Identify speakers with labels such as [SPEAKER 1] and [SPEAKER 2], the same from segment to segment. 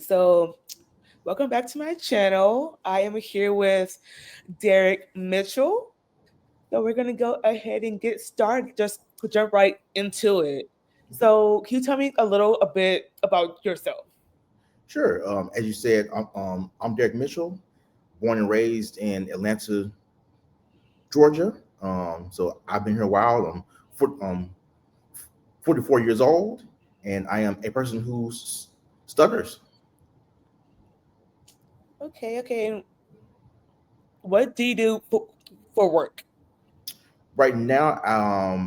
[SPEAKER 1] So welcome back to my channel. I am here with Derek Mitchell. So we're gonna go ahead and get started. Just jump right into it. So can you tell me a bit about yourself?
[SPEAKER 2] Sure. As you said, I'm Derek Mitchell, born and raised in Atlanta, Georgia. So I've been here a while. I'm 44 years old, and I am a person who stutters.
[SPEAKER 1] Okay. And what do you do for work?
[SPEAKER 2] Right now,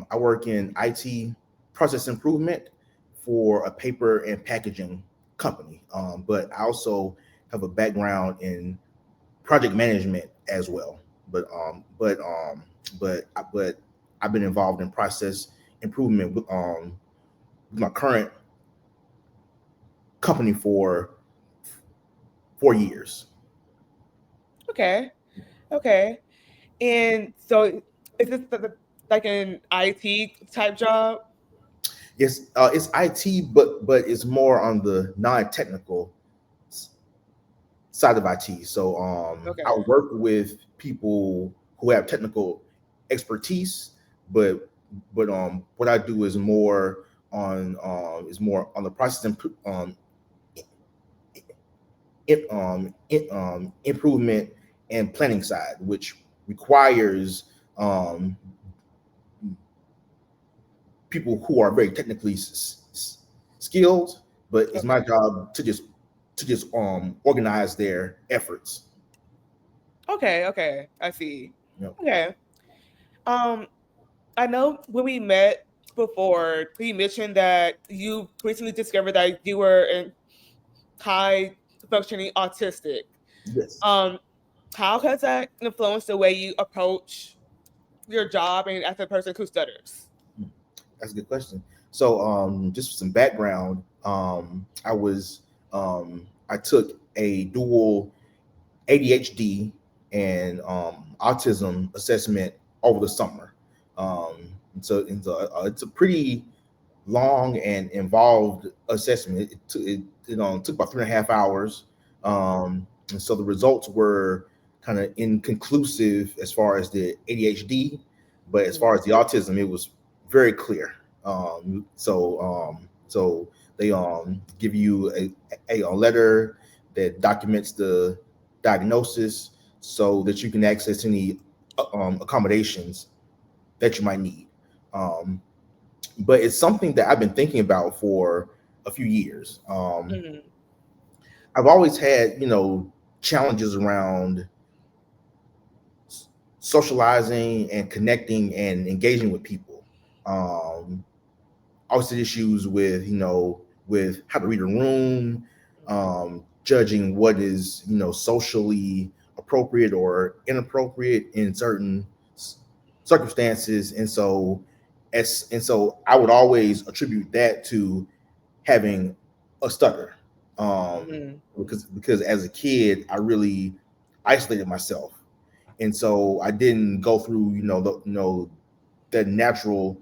[SPEAKER 2] I work in IT process improvement for a paper and packaging company. But I also have a background in project management as well. But but I've been involved in process improvement with my current company for 4 years.
[SPEAKER 1] Okay. Okay. And so is this like an IT type job?
[SPEAKER 2] It's IT, but it's more on the non-technical side of IT. So I
[SPEAKER 1] Okay.
[SPEAKER 2] work with people who have technical expertise, but what I do is more on the process improvement and planning side, which requires um, people who are very technically skilled. But it's my
[SPEAKER 1] Okay.
[SPEAKER 2] job to just organize their efforts.
[SPEAKER 1] Okay. I see.
[SPEAKER 2] You know.
[SPEAKER 1] Okay. Um, I know when we met before, you mentioned that you recently discovered that you were in high functioning autistic.
[SPEAKER 2] Yes.
[SPEAKER 1] Um, how has that influenced the way you approach your job and as a person who stutters?
[SPEAKER 2] Hmm. That's a good question. So, just for some background, I took a dual ADHD and autism assessment over the summer. It's a pretty long and involved assessment. It took about 3.5 hours. And so the results were kind of inconclusive as far as the ADHD, but as far
[SPEAKER 1] Mhm.
[SPEAKER 2] as the autism, it was very clear. So they give you a letter that documents the diagnosis so that you can access any accommodations that you might need. Um, but it's something that I've been thinking about for a few years.
[SPEAKER 1] Mhm.
[SPEAKER 2] I've always had, challenges around socializing and connecting and engaging with people. Um, also issues with, with how to read a room, judging what is, socially appropriate or inappropriate in certain circumstances. And so I would always attribute that to having a stutter,
[SPEAKER 1] Mhm.
[SPEAKER 2] because as a kid I really isolated myself, and so I didn't go through the natural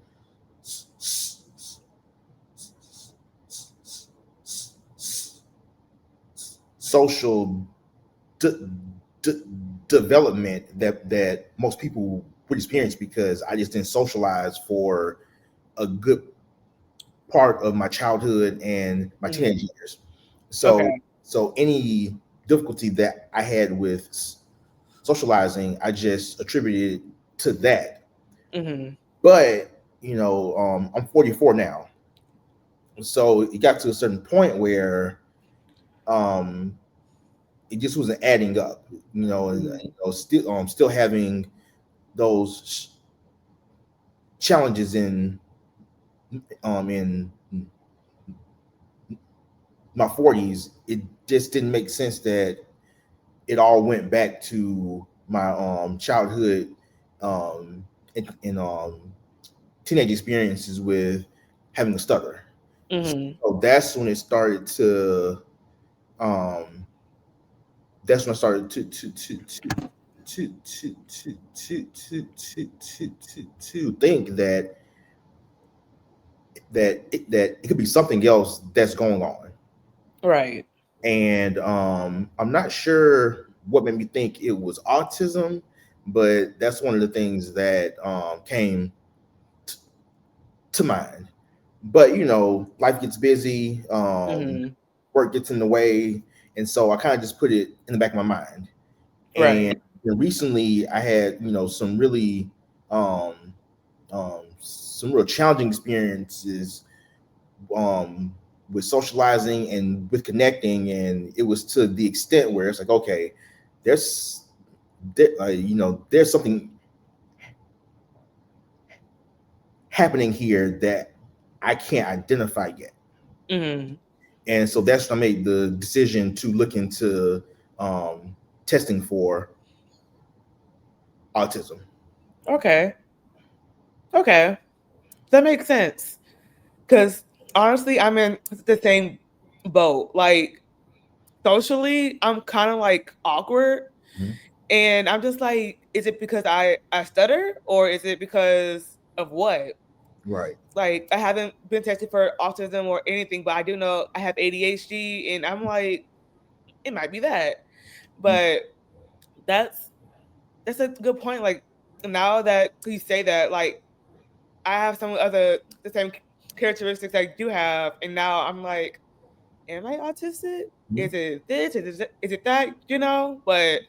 [SPEAKER 2] social de- de- development that most people would experience, because I just didn't socialize for a good part of my childhood and my teenage
[SPEAKER 1] Mhm.
[SPEAKER 2] years. So
[SPEAKER 1] Okay.
[SPEAKER 2] so any difficulty that I had with socializing, I just attributed to that.
[SPEAKER 1] Mhm.
[SPEAKER 2] But I'm 44 now, so it got to a certain point where um, it just wasn't adding up.
[SPEAKER 1] Mhm.
[SPEAKER 2] Still having those challenges in my 40s. It just didn't make sense that it all went back to my childhood and teenage experiences with having a stutter.
[SPEAKER 1] Mhm.
[SPEAKER 2] So um that's when I started to think that it could be something else that's going on.
[SPEAKER 1] Right.
[SPEAKER 2] and I'm not sure what made me think it was autism, but that's one of the things that came to mind. But life gets busy,
[SPEAKER 1] Mm-hmm.
[SPEAKER 2] work gets in the way, and so I kind of just put it in the back of my mind. And
[SPEAKER 1] Right.
[SPEAKER 2] recently, I had some really some real challenging experiences um, with socializing and with connecting, and it was to the extent where it's like, okay, there's there's something happening here that I can't identify yet.
[SPEAKER 1] Mm-hmm.
[SPEAKER 2] And so that's when I made the decision to look into um, testing for autism.
[SPEAKER 1] Okay. Okay. That makes sense. Because honestly, I'm in the same boat. Like socially, I'm kind of like awkward,
[SPEAKER 2] Mhm.
[SPEAKER 1] and I'm just like, is it because I stutter, or is it because of what?
[SPEAKER 2] Right.
[SPEAKER 1] Like I haven't been tested for autism or anything, but I do know I have ADHD, and I'm like, it might be that.
[SPEAKER 2] Mm.
[SPEAKER 1] But that's that's a good point. Like now that you say that, like I have some other the same characteristics I do have, and now I'm like, am I autistic?
[SPEAKER 2] Mhm.
[SPEAKER 1] Is it this? Is it that? You know? But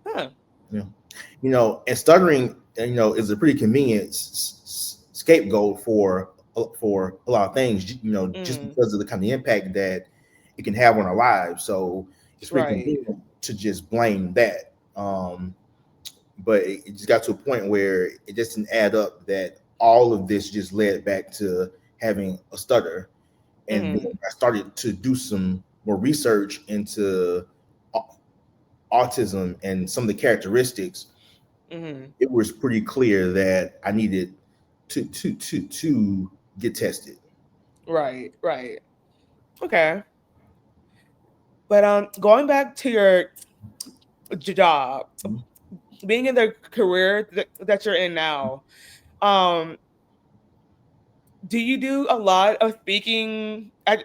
[SPEAKER 1] huh.
[SPEAKER 2] Yeah. And stuttering, is a pretty convenient scapegoat for a lot of things. Just
[SPEAKER 1] Mm,
[SPEAKER 2] because of the kind of impact that it can have on our lives. So it's pretty
[SPEAKER 1] right.
[SPEAKER 2] convenient to just blame that. But it just got to a point where it just didn't add up. That all of this just led back to having a stutter, and then
[SPEAKER 1] Mm-hmm.
[SPEAKER 2] I started to do some more research into autism and some of the characteristics.
[SPEAKER 1] Mm-hmm.
[SPEAKER 2] It was pretty clear that I needed to get tested.
[SPEAKER 1] Right. Right. Okay. But going back to your job, being in the career that you're in now, um, do you do a lot of speaking at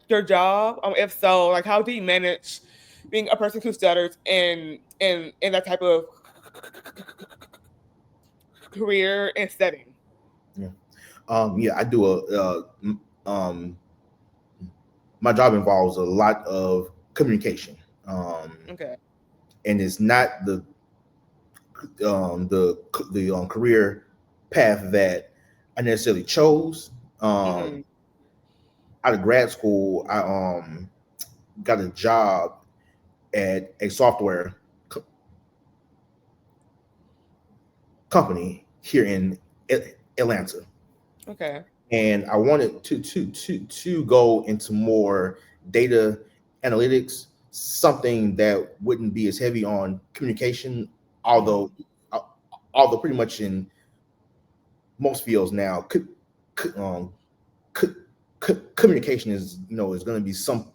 [SPEAKER 1] your job? If so, like how do you manage being a person who stutters in that type of career and setting?
[SPEAKER 2] Yeah, yeah, I do um, my job involves a lot of communication,
[SPEAKER 1] Okay.
[SPEAKER 2] and it's not the career path that I necessarily chose. Um,
[SPEAKER 1] Mm-hmm.
[SPEAKER 2] Out of grad school, I got a job at a software co- company here in Atlanta,
[SPEAKER 1] Okay.
[SPEAKER 2] and I wanted to go into more data analytics, something that wouldn't be as heavy on communication, although
[SPEAKER 1] Mm-hmm.
[SPEAKER 2] uh, although pretty much in most fields now, um, communication is going to be some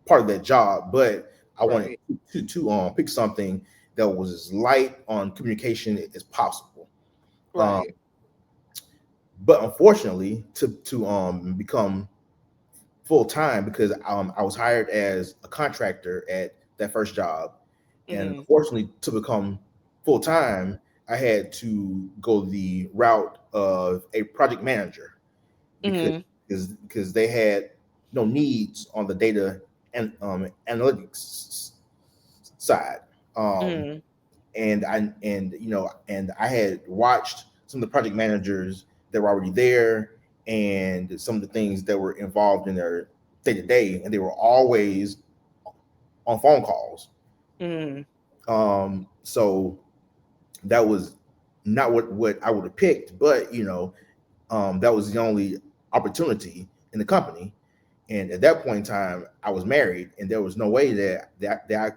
[SPEAKER 2] part of that job, but I wanted
[SPEAKER 1] Right.
[SPEAKER 2] to pick something that was as light on communication as possible. Um,
[SPEAKER 1] Right.
[SPEAKER 2] but unfortunately, to become full time, because I was hired as a contractor at that first job, and
[SPEAKER 1] Mm-hmm.
[SPEAKER 2] unfortunately, to become full time, I had to go the route of a project manager, because
[SPEAKER 1] Mm-hmm.
[SPEAKER 2] they had no needs on the data and analytics side. Um,
[SPEAKER 1] Mm-hmm.
[SPEAKER 2] and I had watched some of the project managers that were already there, and some of the things that were involved in their day to day, and they were always on phone calls.
[SPEAKER 1] Mm-hmm.
[SPEAKER 2] So that was not what I would have picked, but that was the only opportunity in the company. And at that point in time, I was married, and there was no way that I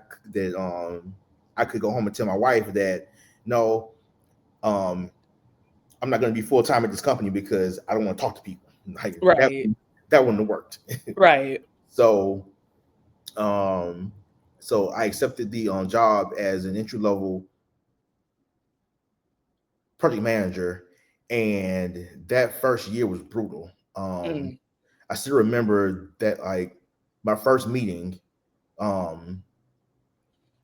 [SPEAKER 2] could go home and tell my wife that no, um, I'm not going to be full time at this company because I don't want to talk to people. Like that,
[SPEAKER 1] Right.
[SPEAKER 2] that wouldn't have worked.
[SPEAKER 1] Right.
[SPEAKER 2] So, um, so I accepted the job as an entry level project manager, and that first year was brutal.
[SPEAKER 1] Mm-hmm.
[SPEAKER 2] I still remember that like my first meeting um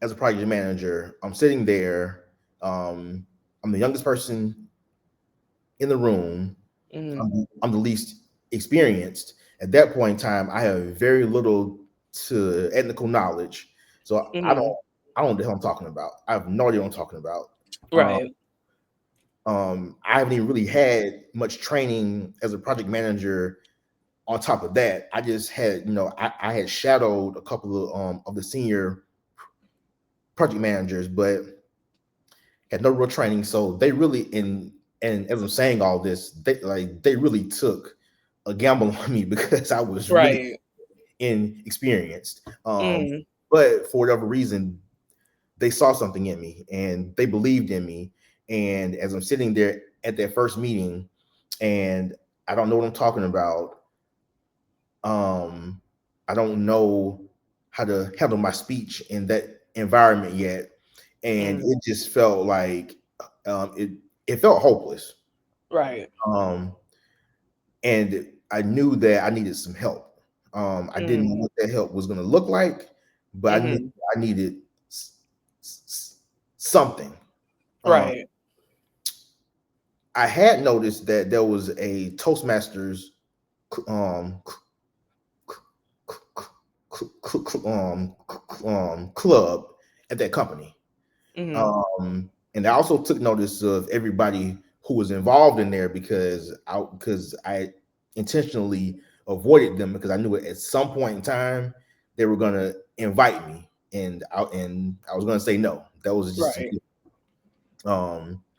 [SPEAKER 2] as a project manager. I'm sitting there. Um, I'm the youngest person in the room.
[SPEAKER 1] Mm-hmm.
[SPEAKER 2] I'm the least experienced. At that point in time, I have very little to technical knowledge. So
[SPEAKER 1] Mm-hmm.
[SPEAKER 2] I don't know what the hell I'm talking about. I have no idea what I'm talking about. Um,
[SPEAKER 1] Right.
[SPEAKER 2] I haven't even really had much training as a project manager. On top of that, I just had, I had shadowed a couple of the senior project managers, but had no real training. So they really and as I'm saying all this, they really took a gamble on me because I was really
[SPEAKER 1] Right.
[SPEAKER 2] inexperienced.
[SPEAKER 1] Mm.
[SPEAKER 2] But for whatever reason, they saw something in me and they believed in me. And as I'm sitting there at that first meeting, and I don't know what I'm talking about, um, I don't know how to handle my speech in that environment yet, and
[SPEAKER 1] Mm.
[SPEAKER 2] it just felt like it felt hopeless.
[SPEAKER 1] Right.
[SPEAKER 2] Um, and I knew that I needed some help. I didn't know
[SPEAKER 1] Mm.
[SPEAKER 2] what that help was going to look like, but I knew
[SPEAKER 1] Mm-hmm.
[SPEAKER 2] I needed something. Um,
[SPEAKER 1] Right.
[SPEAKER 2] I had noticed that there was a Toastmasters um, club at that company.
[SPEAKER 1] Mm-hmm.
[SPEAKER 2] And I also took notice of everybody who was involved in there because I intentionally avoided them because I knew at some point in time they were gonna invite me, and I was gonna say no. That was just
[SPEAKER 1] Right.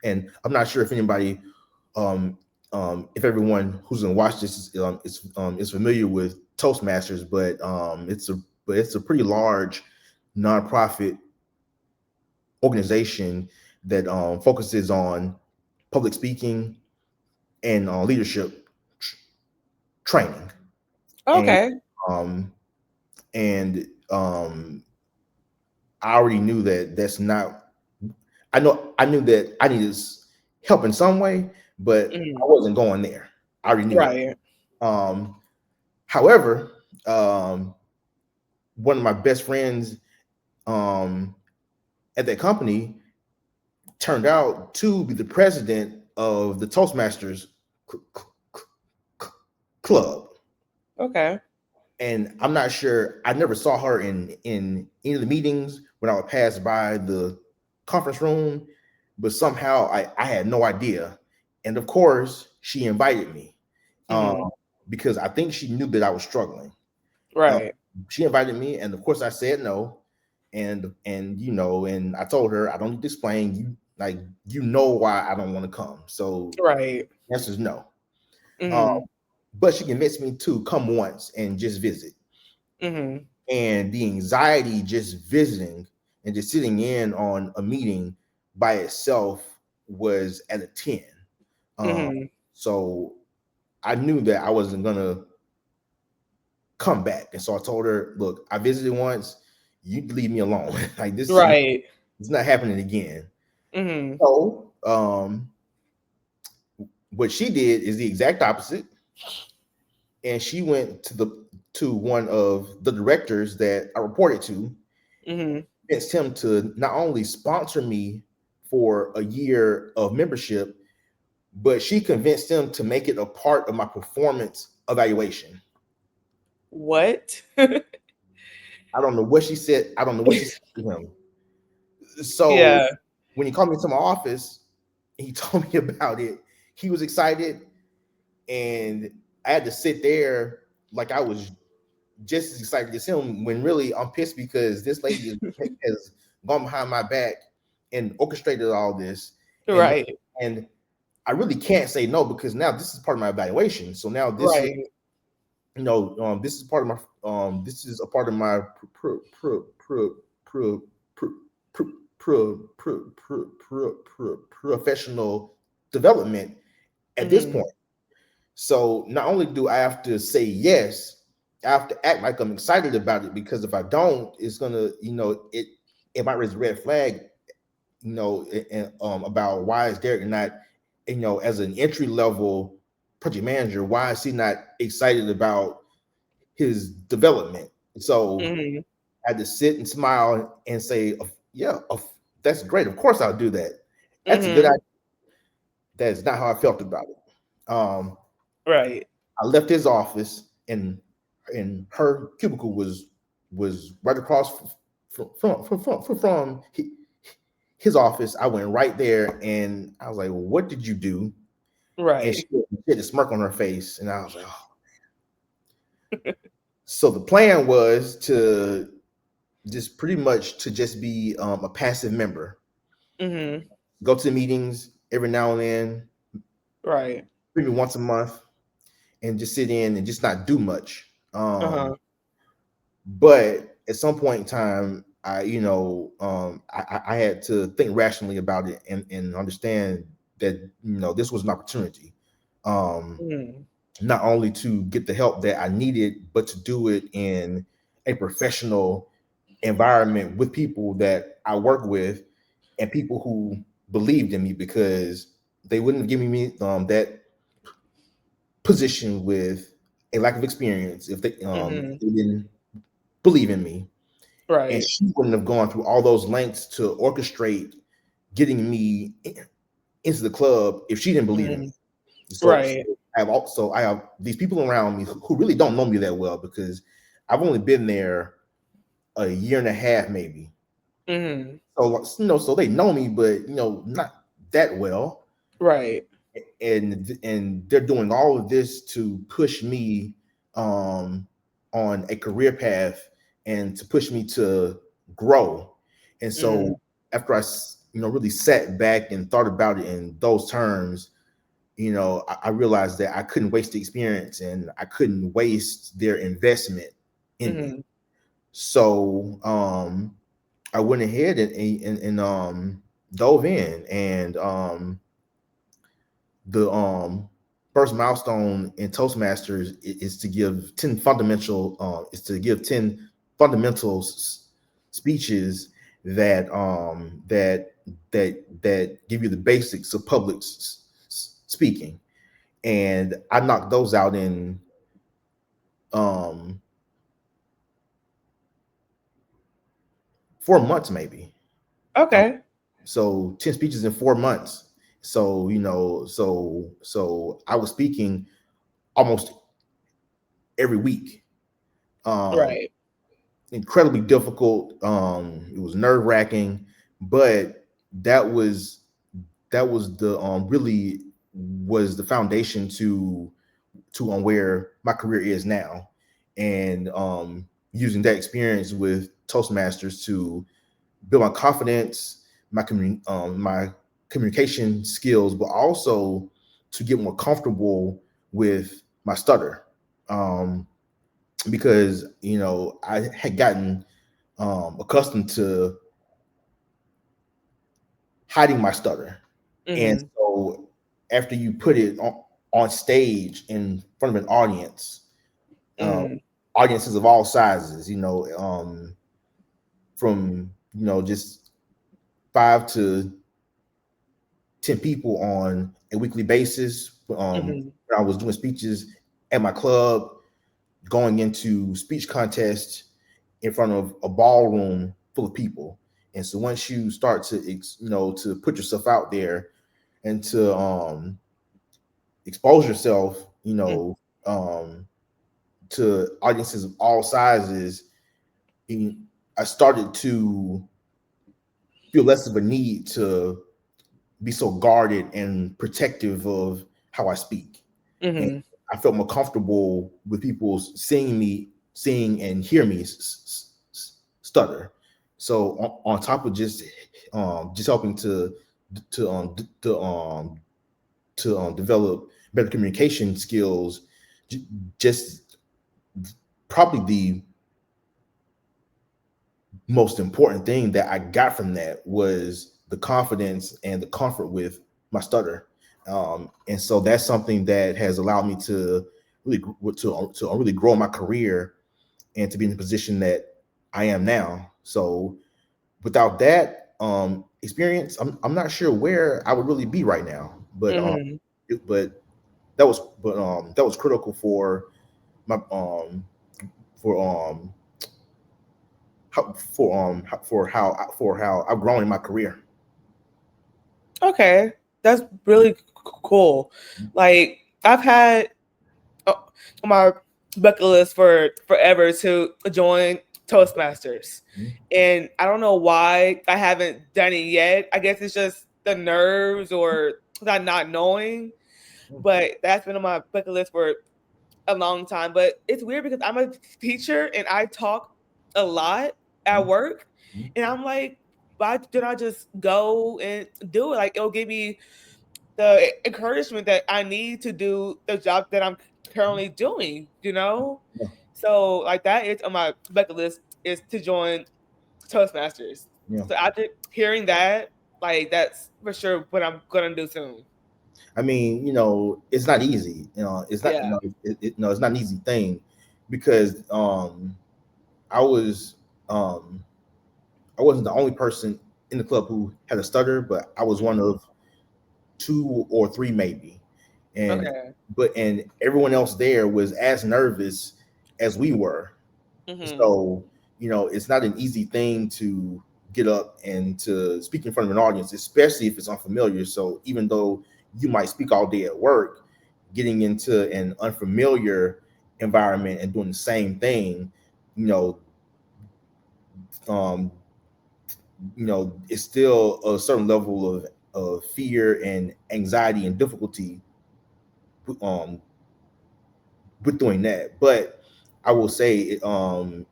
[SPEAKER 2] and I'm not sure if anybody um if everyone who's gonna watch this is familiar with Toastmasters, but it's a pretty large nonprofit organization that focuses on public speaking and leadership training. And
[SPEAKER 1] Okay.
[SPEAKER 2] um, and I already knew that that's not. I knew that I needed help in some way, but I
[SPEAKER 1] Mm.
[SPEAKER 2] wasn't going there. I already knew that.
[SPEAKER 1] Right.
[SPEAKER 2] Um, However, one of my best friends um, at that company turned out to be the president of the Toastmasters club.
[SPEAKER 1] Okay.
[SPEAKER 2] And I'm not sure. I never saw her in any of the meetings when I would pass by the conference room, but somehow I had no idea. And of course, she invited me um,
[SPEAKER 1] Mm-hmm.
[SPEAKER 2] because I think she knew that I was struggling. Uh,
[SPEAKER 1] Right.
[SPEAKER 2] she invited me, and of course, I said no. And I told her I don't need to explain. You know why I don't want to come. So
[SPEAKER 1] Right.
[SPEAKER 2] the answer is no. Um,
[SPEAKER 1] Mm-hmm.
[SPEAKER 2] but she convinced me to come once and just visit.
[SPEAKER 1] Mm-hmm.
[SPEAKER 2] And the anxiety just visiting and just sitting in on a meeting by itself was at a 10. Um,
[SPEAKER 1] Mm-hmm.
[SPEAKER 2] so I knew that I wasn't gonna come back. And so I told her, look, I visited once, you can leave me alone. Like
[SPEAKER 1] Right.
[SPEAKER 2] it's not happening again.
[SPEAKER 1] Mm-hmm.
[SPEAKER 2] So what she did is the exact opposite. And she went to one of the directors that I reported to,
[SPEAKER 1] Mm-hmm.
[SPEAKER 2] convinced him to not only sponsor me for a year of membership, but she convinced him to make it a part of my performance evaluation.
[SPEAKER 1] What?
[SPEAKER 2] I don't know what she said. I don't know what she said to him. So
[SPEAKER 1] Yeah.
[SPEAKER 2] when he called me to my office, he told me about it. He was excited, and I had to sit there like I was just as excited as him. When really I'm pissed because this lady has gone behind my back and orchestrated all this, and
[SPEAKER 1] Right.
[SPEAKER 2] and I really can't say no because now this is part of my evaluation. So now this is,
[SPEAKER 1] Right.
[SPEAKER 2] this is part of my this is a part of my professional development at this
[SPEAKER 1] Mm-hmm.
[SPEAKER 2] point. So not only do I have to say yes, I have to act like I'm excited about it because if I don't, it's gonna, it might raise a red flag, about why is Derek not, as an entry level project manager, why is he not excited about his development? So
[SPEAKER 1] Mhm.
[SPEAKER 2] I had to sit and smile and say, yeah, that's great. Of course I'll do that. That's a good idea.
[SPEAKER 1] Mhm.
[SPEAKER 2] That's not how I felt about it.
[SPEAKER 1] Right.
[SPEAKER 2] I left his office, and her cubicle was right across from his office. I went right there, and I was like, well, "What did you do?" And
[SPEAKER 1] Right.
[SPEAKER 2] she had a smirk on her face, and I was like, "Oh." So the plan was to just pretty much to just be a passive member,
[SPEAKER 1] Mhm.
[SPEAKER 2] go to meetings every now and then,
[SPEAKER 1] Right.
[SPEAKER 2] maybe once a month, and just sit in and just not do much.
[SPEAKER 1] Uh-huh.
[SPEAKER 2] But at some point in time, I had to think rationally about it, and understand that this was an opportunity, um,
[SPEAKER 1] Mhm.
[SPEAKER 2] not only to get the help that I needed, but to do it in a professional environment with people that I work with, and people who believed in me, because they wouldn't have given me that position with a lack of experience if
[SPEAKER 1] Mhm.
[SPEAKER 2] they didn't believe in me. And
[SPEAKER 1] Right.
[SPEAKER 2] she wouldn't have gone through all those lengths to orchestrate getting me into the club if she didn't believe in me.
[SPEAKER 1] Mhm.
[SPEAKER 2] So
[SPEAKER 1] Right.
[SPEAKER 2] I have these people around me who really don't know me that well, because I've only been there a year and a half maybe.
[SPEAKER 1] Mhm.
[SPEAKER 2] So so they know me, but not that well.
[SPEAKER 1] Right.
[SPEAKER 2] And they're doing all of this to push me um on a career path, and to push me to grow. And so
[SPEAKER 1] Mhm.
[SPEAKER 2] after really sat back and thought about it in those terms, I realized that I couldn't waste the experience, and I couldn't waste their investment in me.
[SPEAKER 1] Mhm.
[SPEAKER 2] So I went ahead and dove in, and the first milestone in Toastmasters is to give 10 speeches that give you the basics of public speaking. And I knocked those out in um 4 months maybe. Um,
[SPEAKER 1] Okay.
[SPEAKER 2] so 10 speeches in 4 months. So so I was speaking almost every week. um
[SPEAKER 1] Right.
[SPEAKER 2] Incredibly difficult. It was nerve wracking, but that was that was the really was the foundation to on where my career is now. And using that experience with Toastmasters to build my confidence, my communication skills, but also to get more comfortable with my stutter. Um, because I had gotten accustomed to hiding my stutter. And
[SPEAKER 1] Mhm.
[SPEAKER 2] so after you put it on stage in front of an audience, uh,
[SPEAKER 1] Mhm.
[SPEAKER 2] audiences of all sizes, from just 5 to 10 people on a weekly basis.
[SPEAKER 1] Mhm.
[SPEAKER 2] When I was doing speeches at my club, going into speech contests in front of a ballroom full of people. And so once you start to to put yourself out there, and to expose yourself,
[SPEAKER 1] Mhm.
[SPEAKER 2] um, to audiences of all sizes, and I started to feel less of a need to be so guarded and protective of how I speak. And
[SPEAKER 1] Mhm.
[SPEAKER 2] I felt more comfortable with people seeing and hear me stutter. So on top of just helping to um to um develop better communication skills, just probably the most important thing that I got from that was the confidence and the comfort with my stutter. And so that's something that has allowed me to really to really grow my career, and to be in the position that I am now. So without that experience, I'm not sure where I would really be right now. But
[SPEAKER 1] Mhm.
[SPEAKER 2] but that was critical my for for how I've grown in my career.
[SPEAKER 1] Okay, that's really cool. Like I've had on my bucket list for forever to join Toastmasters,
[SPEAKER 2] Mhm.
[SPEAKER 1] and I don't know why I haven't done it yet. I guess it's just the nerves or not knowing. But that's been on my bucket list for a long time. But it's weird because I'm a teacher and I talk a lot at
[SPEAKER 2] Mhm.
[SPEAKER 1] work,
[SPEAKER 2] Mhm.
[SPEAKER 1] and I'm like, why did I just go and do it? Like it'll give me the encouragement that I need to do the job that I'm currently doing, you know?
[SPEAKER 2] Yeah,
[SPEAKER 1] So like that is on my bucket list is to join Toastmasters.
[SPEAKER 2] yeah.
[SPEAKER 1] So after hearing that, like that's for sure what I'm gonna do soon.
[SPEAKER 2] I mean, it's not easy. It's not.
[SPEAKER 1] Yeah.
[SPEAKER 2] It's not an easy thing because I was um, I wasn't the only person in the club who had a stutter, but I was one
[SPEAKER 1] Mhm.
[SPEAKER 2] of two or three maybe, and
[SPEAKER 1] Okay.
[SPEAKER 2] and everyone else there was as nervous as we were.
[SPEAKER 1] Hmm.
[SPEAKER 2] So it's not an easy thing to get up and to speak in front of an audience, especially if it's unfamiliar. So even though you might speak all day at work, getting into an unfamiliar environment and doing the same thing, you know, um, it's still a certain level of fear and anxiety and difficulty um, with doing that. But I will say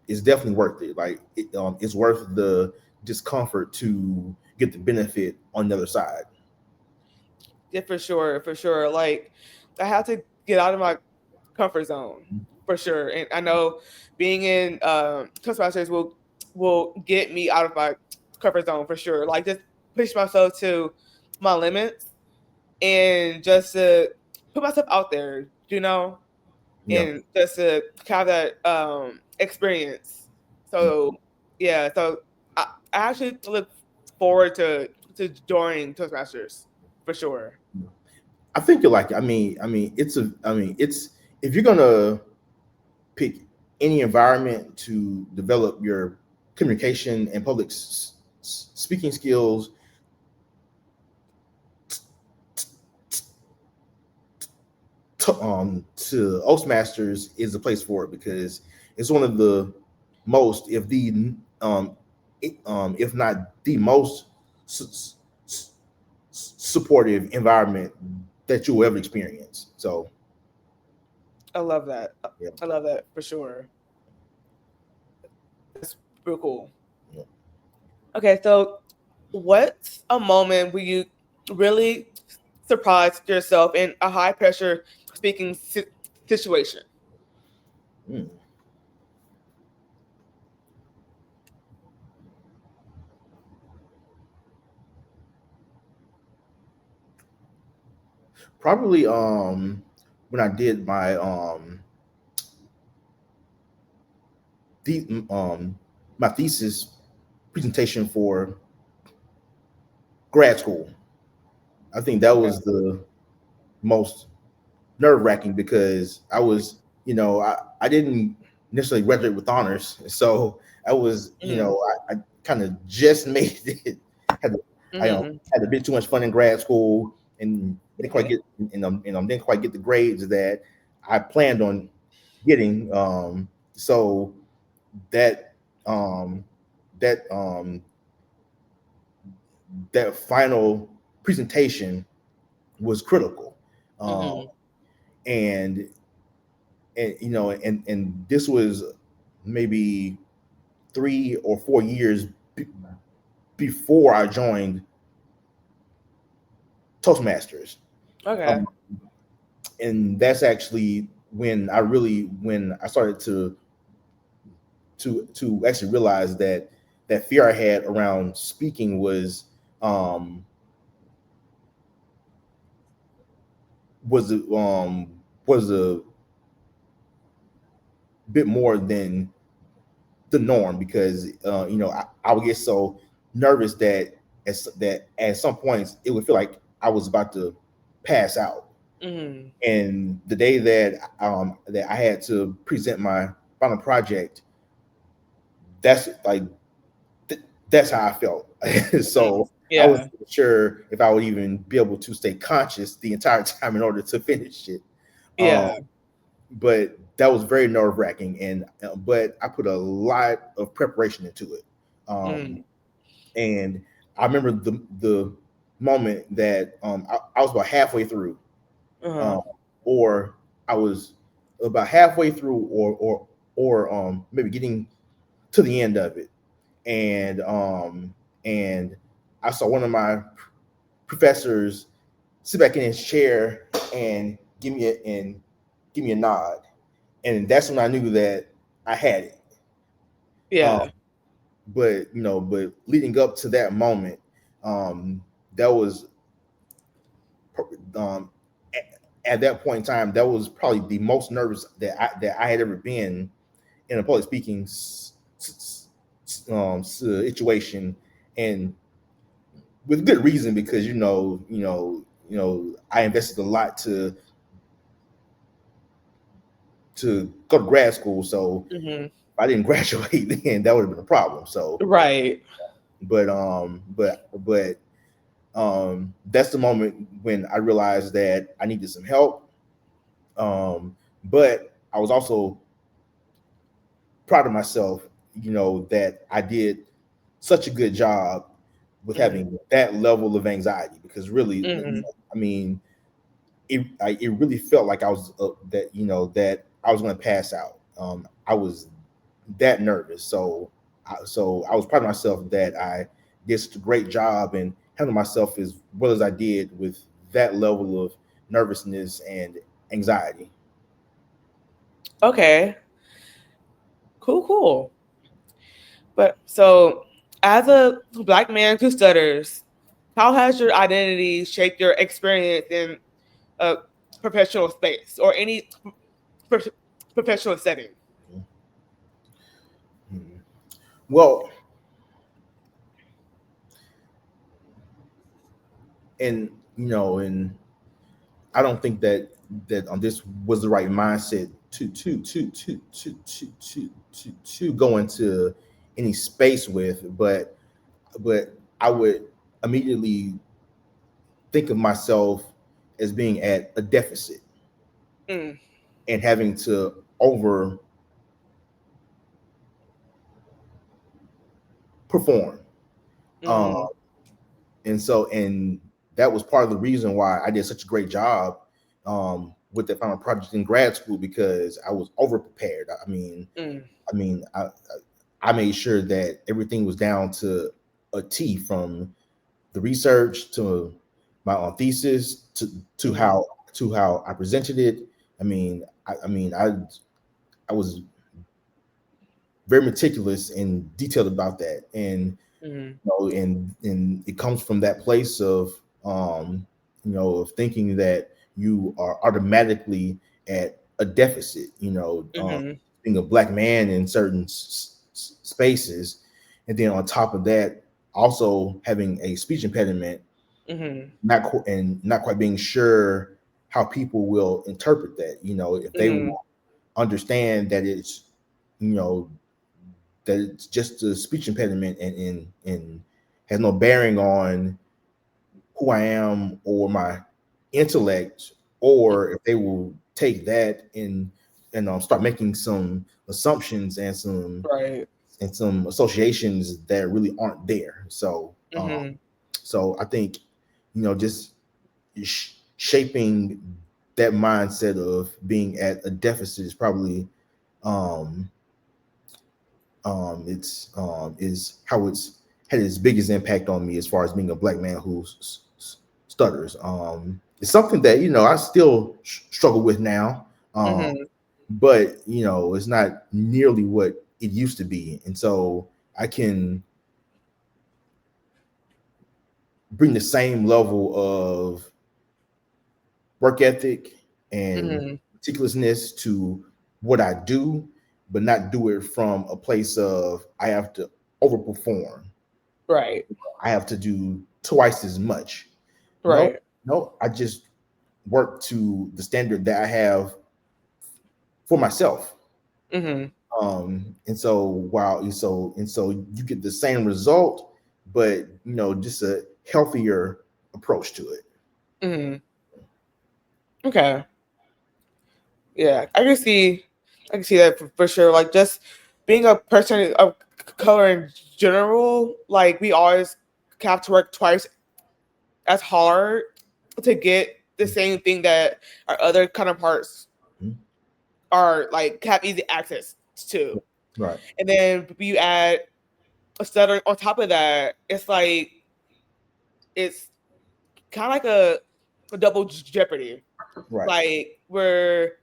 [SPEAKER 2] it's definitely worth it. Like it's worth the discomfort to get the benefit on the other side.
[SPEAKER 1] Yeah, for sure, for sure. Like I have to get out of my comfort zone for sure. And I know being in Toastmasters will get me out of my comfort zone for sure. Like just push myself to my limits and just to put myself out there, you know,
[SPEAKER 2] Yeah.
[SPEAKER 1] and just to have that experience. So yeah, so I actually look forward to joining Toastmasters for sure.
[SPEAKER 2] I think you're like, it's if you're gonna pick any environment to develop your communication and public speaking skills, to Oastmasters is the place for it because it's one of the most, um, if not the most supportive environment that you will ever experience. So,
[SPEAKER 1] I love that.
[SPEAKER 2] yeah,
[SPEAKER 1] I love that for sure. That's real cool.
[SPEAKER 2] yeah.
[SPEAKER 1] Okay, so what's a moment where you really surprised yourself in a high pressure speaking situation?
[SPEAKER 2] Mm. Probably when I did the my thesis presentation for grad school. I think that
[SPEAKER 1] Okay.
[SPEAKER 2] was the most nerve wracking because I didn't necessarily graduate with honors, so I was
[SPEAKER 1] Mm-hmm.
[SPEAKER 2] I kind of just made it. Had to, I
[SPEAKER 1] Mm-hmm.
[SPEAKER 2] had a bit too much fun in grad school and didn't quite
[SPEAKER 1] Okay.
[SPEAKER 2] get didn't quite get the grades that I planned on getting. So that um, that that final presentation was critical, um,
[SPEAKER 1] Mm-hmm.
[SPEAKER 2] and and this was maybe 3 or 4 years before I joined Toastmasters,
[SPEAKER 1] Okay.
[SPEAKER 2] um, and that's actually when I started to actually realize that that fear I had around speaking was was a bit more than the norm because I would get so nervous that at some points it would feel like I was about to pass out.
[SPEAKER 1] Mm.
[SPEAKER 2] And the day that I had to present my final project, that's like that's how I felt.
[SPEAKER 1] Mm.
[SPEAKER 2] So I
[SPEAKER 1] Yeah.
[SPEAKER 2] wasn't sure if I would even be able to stay conscious the entire time in order to finish it. Um,
[SPEAKER 1] Yeah.
[SPEAKER 2] but that was very nerve wracking, and but I put a lot of preparation into it.
[SPEAKER 1] Mm.
[SPEAKER 2] And I remember the moment that I was about halfway through,
[SPEAKER 1] Uh-huh.
[SPEAKER 2] um, or I was about halfway through, or maybe getting to the end of it, and I saw one of my professors sit back in his chair and give me a nod, and that's when I knew that I had it. Um,
[SPEAKER 1] Yeah.
[SPEAKER 2] but leading up to that moment, um, that was um, at that point in time, that was probably the most nervous that I had ever been in a public speaking situation, and with good reason because I invested a lot to go to grad school. So
[SPEAKER 1] Hmm.
[SPEAKER 2] if I didn't graduate, then that would have been a problem. So,
[SPEAKER 1] Right.
[SPEAKER 2] but that's the moment when I realized that I needed some help. But I was also proud of myself, that I did such a good job with
[SPEAKER 1] Hmm.
[SPEAKER 2] having that level of anxiety because really,
[SPEAKER 1] Hmm.
[SPEAKER 2] I mean, it really felt like I was that I was going to pass out. I was that nervous, so I was proud of myself that I did such a great job and handled myself as well as I did with that level of nervousness and anxiety.
[SPEAKER 1] Okay. Cool. Cool. But so, as a black man who stutters, how has your identity shaped your experience in a professional space or any pro- professional setting?
[SPEAKER 2] Mhm. Well, and and I don't think that this was the right mindset to go into any space with, but I would immediately think of myself as being at a deficit
[SPEAKER 1] Mm.
[SPEAKER 2] and having to over perform. Um,
[SPEAKER 1] Mm.
[SPEAKER 2] and that was part of the reason why I did such a great job with the final project in grad school because I was over prepared.
[SPEAKER 1] Mm.
[SPEAKER 2] I mean, I made sure that everything was down to a T, from the research to my own thesis to
[SPEAKER 1] Mm.
[SPEAKER 2] how I presented it. I was very meticulous and detailed about that, and
[SPEAKER 1] Mm.
[SPEAKER 2] and it comes from that place of of thinking that you are automatically at a deficit.
[SPEAKER 1] Mm.
[SPEAKER 2] Being a black man in certain spaces, and then on top of that, also having a speech impediment,
[SPEAKER 1] Mm.
[SPEAKER 2] not quite being sure how people will interpret that. If they
[SPEAKER 1] Mm.
[SPEAKER 2] will understand that you know it's just a speech impediment and has no bearing on who I am or my intellect, or if they will take that and start making some assumptions
[SPEAKER 1] Right.
[SPEAKER 2] and some associations that really aren't there.
[SPEAKER 1] Mm.
[SPEAKER 2] So I think just shaping that mindset of being at a deficit is probably um, it's is how it's had its biggest impact on me as far as being a black man who stutters. It's something that I still struggle with now,
[SPEAKER 1] Mm.
[SPEAKER 2] but it's not nearly what it used to be, and so I can bring the same level of work ethic and
[SPEAKER 1] Mm.
[SPEAKER 2] meticulousness to what I do, but not do it from a place of I have to overperform.
[SPEAKER 1] Right.
[SPEAKER 2] I have to do twice as much. No,
[SPEAKER 1] Right.
[SPEAKER 2] no, I just work to the standard that I have for myself.
[SPEAKER 1] Mm-hmm.
[SPEAKER 2] And so so you get the same result, but just a healthier approach to it.
[SPEAKER 1] Mm-hmm. Okay. Yeah, I can see that for sure. Like just being a person of color in general, like we always have to work twice as hard to get the same thing that our other counterparts
[SPEAKER 2] Mhm.
[SPEAKER 1] are like have easy access to.
[SPEAKER 2] Right,
[SPEAKER 1] And then you add a stutter on top of that, it's kind of like a double jeopardy.
[SPEAKER 2] right,
[SPEAKER 1] Like we're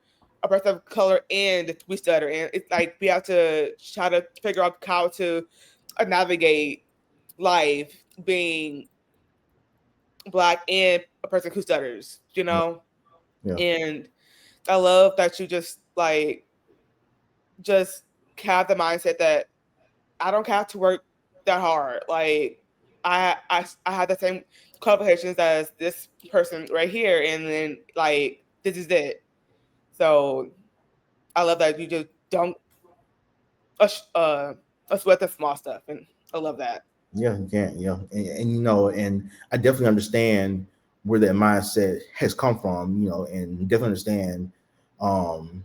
[SPEAKER 1] a person of color and we stutter, and it's like we have to try to figure out how to navigate life being black and a person who stutters, you
[SPEAKER 2] yeah,
[SPEAKER 1] know.
[SPEAKER 2] yeah,
[SPEAKER 1] And I love that you just have the mindset that I don't have to work that hard. Like I had the same qualifications as this person right here, and then like this is it. So I love that you just don't uh, uh, sweat the small stuff, and I love that.
[SPEAKER 2] yeah, you can't, yeah, and I definitely understand where that mindset has come from, and definitely understand um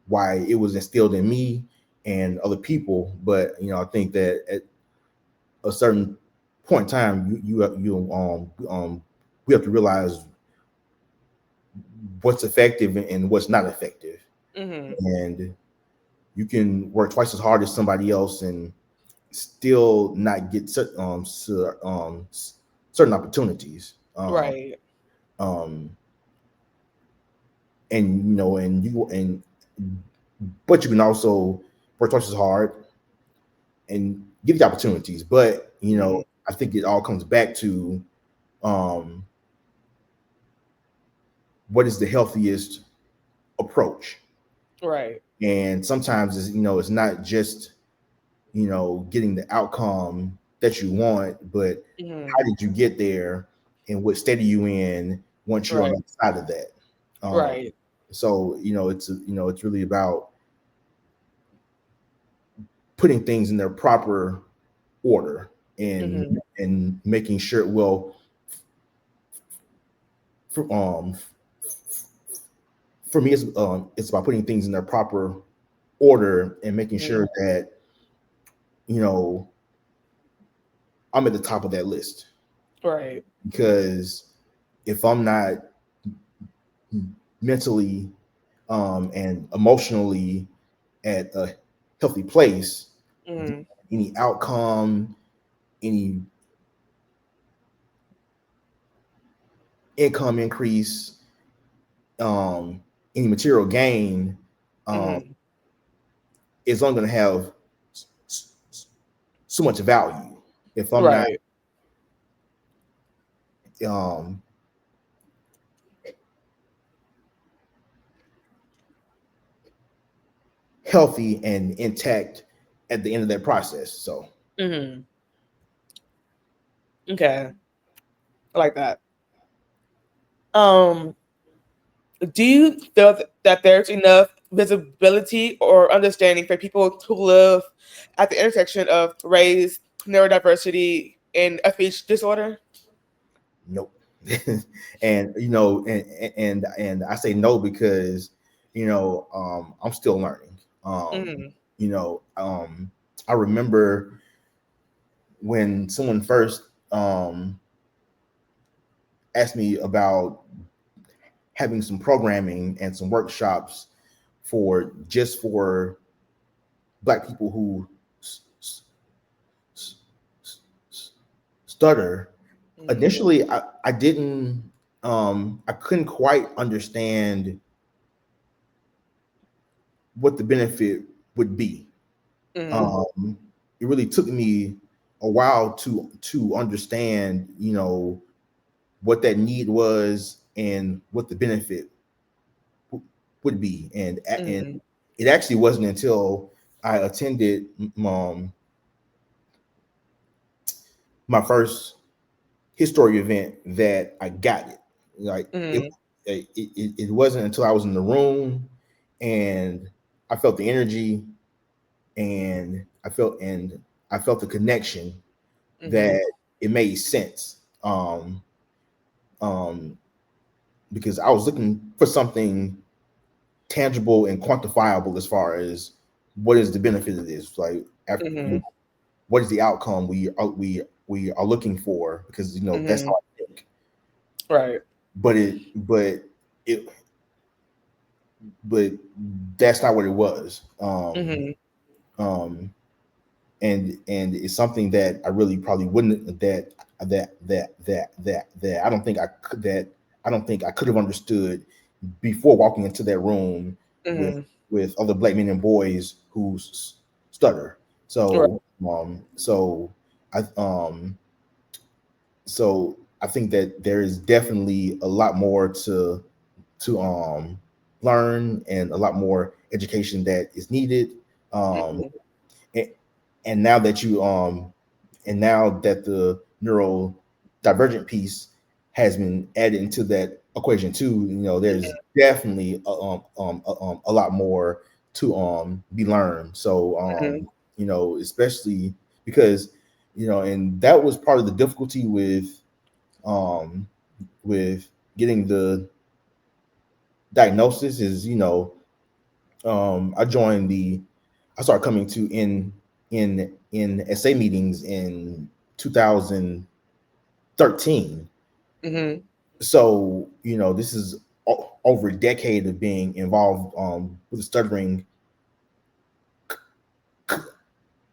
[SPEAKER 2] why it was instilled in me and other people. But I think that at a certain point in time, we have to realize what's effective and what's not effective,
[SPEAKER 1] Hmm.
[SPEAKER 2] and you can work twice as hard as somebody else and still not get certain opportunities.
[SPEAKER 1] Right.
[SPEAKER 2] Um, and you know, and you and but you can also work twice as hard and get the opportunities. But
[SPEAKER 1] Hmm.
[SPEAKER 2] I think it all comes back to um, what is the healthiest approach.
[SPEAKER 1] Right.
[SPEAKER 2] And sometimes it's not just getting the outcome that you want, but
[SPEAKER 1] Hmm.
[SPEAKER 2] how did you get there, and what state are you in once you're on
[SPEAKER 1] Right.
[SPEAKER 2] the other side of that. Um,
[SPEAKER 1] Right.
[SPEAKER 2] so it's really about putting things in their proper order, and
[SPEAKER 1] Hmm.
[SPEAKER 2] making sure, well, for, for me, it's about putting things in their proper order and making
[SPEAKER 1] Hmm.
[SPEAKER 2] sure that you know I'm at the top of that list.
[SPEAKER 1] Right.
[SPEAKER 2] Because if I'm not mentally and emotionally at a healthy place,
[SPEAKER 1] Hmm.
[SPEAKER 2] any outcome, any income increase, um, any material gain, um,
[SPEAKER 1] Hmm.
[SPEAKER 2] is only going to have so much value if I'm not
[SPEAKER 1] Right.
[SPEAKER 2] um, healthy and intact at the end of that process. So,
[SPEAKER 1] Hmm. Okay. I like that. Um, do you feel that there's enough visibility or understanding for people who live at the intersection of race, neurodiversity, and a speech disorder?
[SPEAKER 2] nope. And and I say no because I'm still learning. Um,
[SPEAKER 1] Hmm.
[SPEAKER 2] you know, I remember when someone first asked me about having some programming and some workshops for Black people who stutter.
[SPEAKER 1] Hmm.
[SPEAKER 2] Initially, I couldn't quite understand what the benefit would be.
[SPEAKER 1] Hmm.
[SPEAKER 2] Um, it really took me a while to understand, what that need was and what the benefit would be, and
[SPEAKER 1] Hmm.
[SPEAKER 2] it actually wasn't until I attended my first history event that I got it. Like it,
[SPEAKER 1] Hmm.
[SPEAKER 2] it wasn't until I was in the room and I felt the energy and I felt the connection
[SPEAKER 1] Mhm.
[SPEAKER 2] that it made sense. Um, because I was looking for something tangible and quantifiable as far as what is the benefit of this, like after,
[SPEAKER 1] Mhm.
[SPEAKER 2] what is the outcome we are looking for, because that's how
[SPEAKER 1] Mhm.
[SPEAKER 2] I think.
[SPEAKER 1] Right.
[SPEAKER 2] But it but that's not what it was.
[SPEAKER 1] Mhm.
[SPEAKER 2] Um and it's something that I really probably wouldn't that I don't think I don't think I could have understood before walking into that room with
[SPEAKER 1] Mhm.
[SPEAKER 2] other black men and boys who stutter.
[SPEAKER 1] Right.
[SPEAKER 2] So I so I think that there is definitely a lot more to learn and a lot more education that is needed. Um,
[SPEAKER 1] Mhm.
[SPEAKER 2] and, and now that you and now that the neuro divergent piece has been added into that equation too, there's definitely a lot more to be learned. So
[SPEAKER 1] Mhm.
[SPEAKER 2] especially because and that was part of the difficulty um with getting the diagnosis is I joined the I started coming to in SA meetings in 2013.
[SPEAKER 1] Mhm.
[SPEAKER 2] So this is over a decade of being involved with the stuttering c-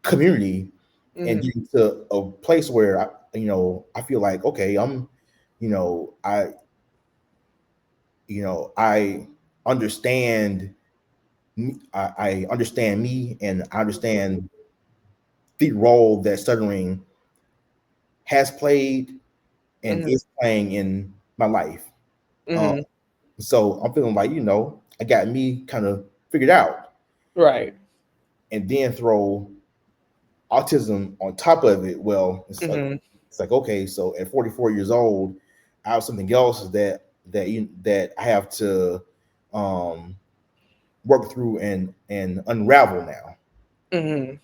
[SPEAKER 2] community, and
[SPEAKER 1] Mhm.
[SPEAKER 2] getting to a place where I feel like, okay, I'm you know I understand I understand me, and I understand the role that stuttering has played and
[SPEAKER 1] Mhm.
[SPEAKER 2] is playing in my life. Um,
[SPEAKER 1] Mhm.
[SPEAKER 2] so I'm feeling like, I got me kind of figured out,
[SPEAKER 1] Right.
[SPEAKER 2] and then throw autism on top of it. Well,
[SPEAKER 1] Mhm.
[SPEAKER 2] it's like, okay, so at 44 years old, I have something else that I have to um, work through and unravel now.
[SPEAKER 1] Mhm.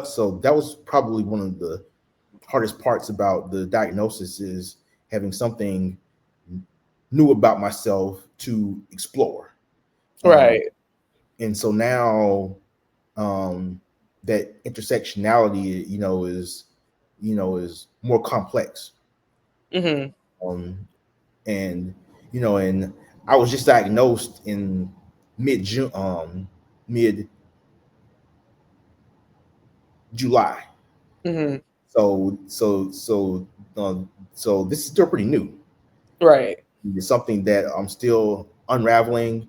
[SPEAKER 2] So that was probably one of the hardest parts about the diagnosis, is having something new about myself to explore. Um,
[SPEAKER 1] Right.
[SPEAKER 2] and so now um, that intersectionality, is more complex.
[SPEAKER 1] Mhm.
[SPEAKER 2] Um, and and I was just diagnosed in mid June, mid July.
[SPEAKER 1] Mhm.
[SPEAKER 2] So this is still pretty new.
[SPEAKER 1] Right.
[SPEAKER 2] It's something that I'm still unraveling,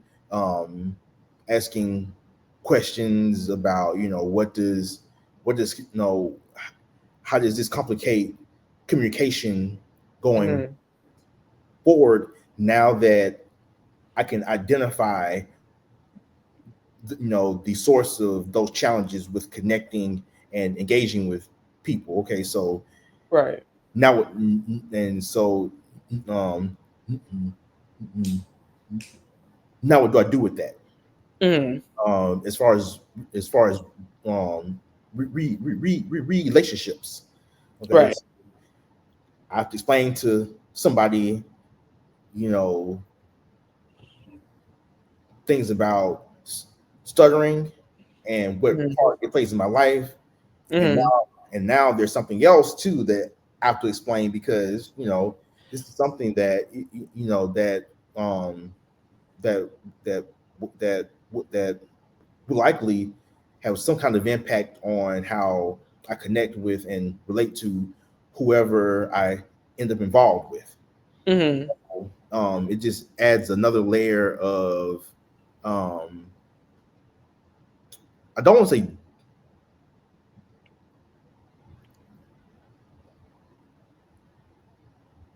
[SPEAKER 2] asking questions about, how does this complicate communication going
[SPEAKER 1] Mhm.
[SPEAKER 2] forward, now that I can identify, the source of those challenges with connecting and engaging with people. Okay, so
[SPEAKER 1] Right.
[SPEAKER 2] now, and so um, now what do I do with that?
[SPEAKER 1] Mhm.
[SPEAKER 2] As far as as far as um, relationships. Okay,
[SPEAKER 1] Right.
[SPEAKER 2] so I have to explain to somebody, you know, things about stuttering and what
[SPEAKER 1] Mhm.
[SPEAKER 2] part it plays in my life, and
[SPEAKER 1] Mhm.
[SPEAKER 2] now there's something else too that I have to explain, because this is something that um that that that that will likely have some kind of impact on how I connect with and relate to whoever I end up involved with.
[SPEAKER 1] Mhm.
[SPEAKER 2] It just adds another layer of um, I don't want to say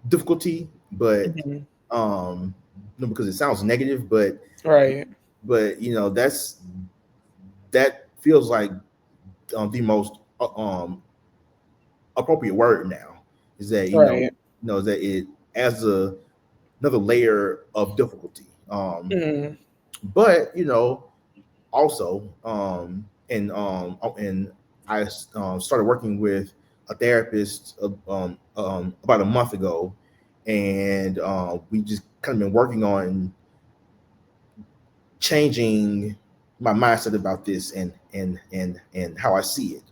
[SPEAKER 2] difficulty, but
[SPEAKER 1] Mhm.
[SPEAKER 2] no, because it sounds negative, but
[SPEAKER 1] Right.
[SPEAKER 2] that feels like the most appropriate word now, is that
[SPEAKER 1] Right.
[SPEAKER 2] that it as a another layer of difficulty.
[SPEAKER 1] Mhm.
[SPEAKER 2] But also, and I started working with a therapist about a month ago, and we just kind of been working on changing my mindset about this and how I see it.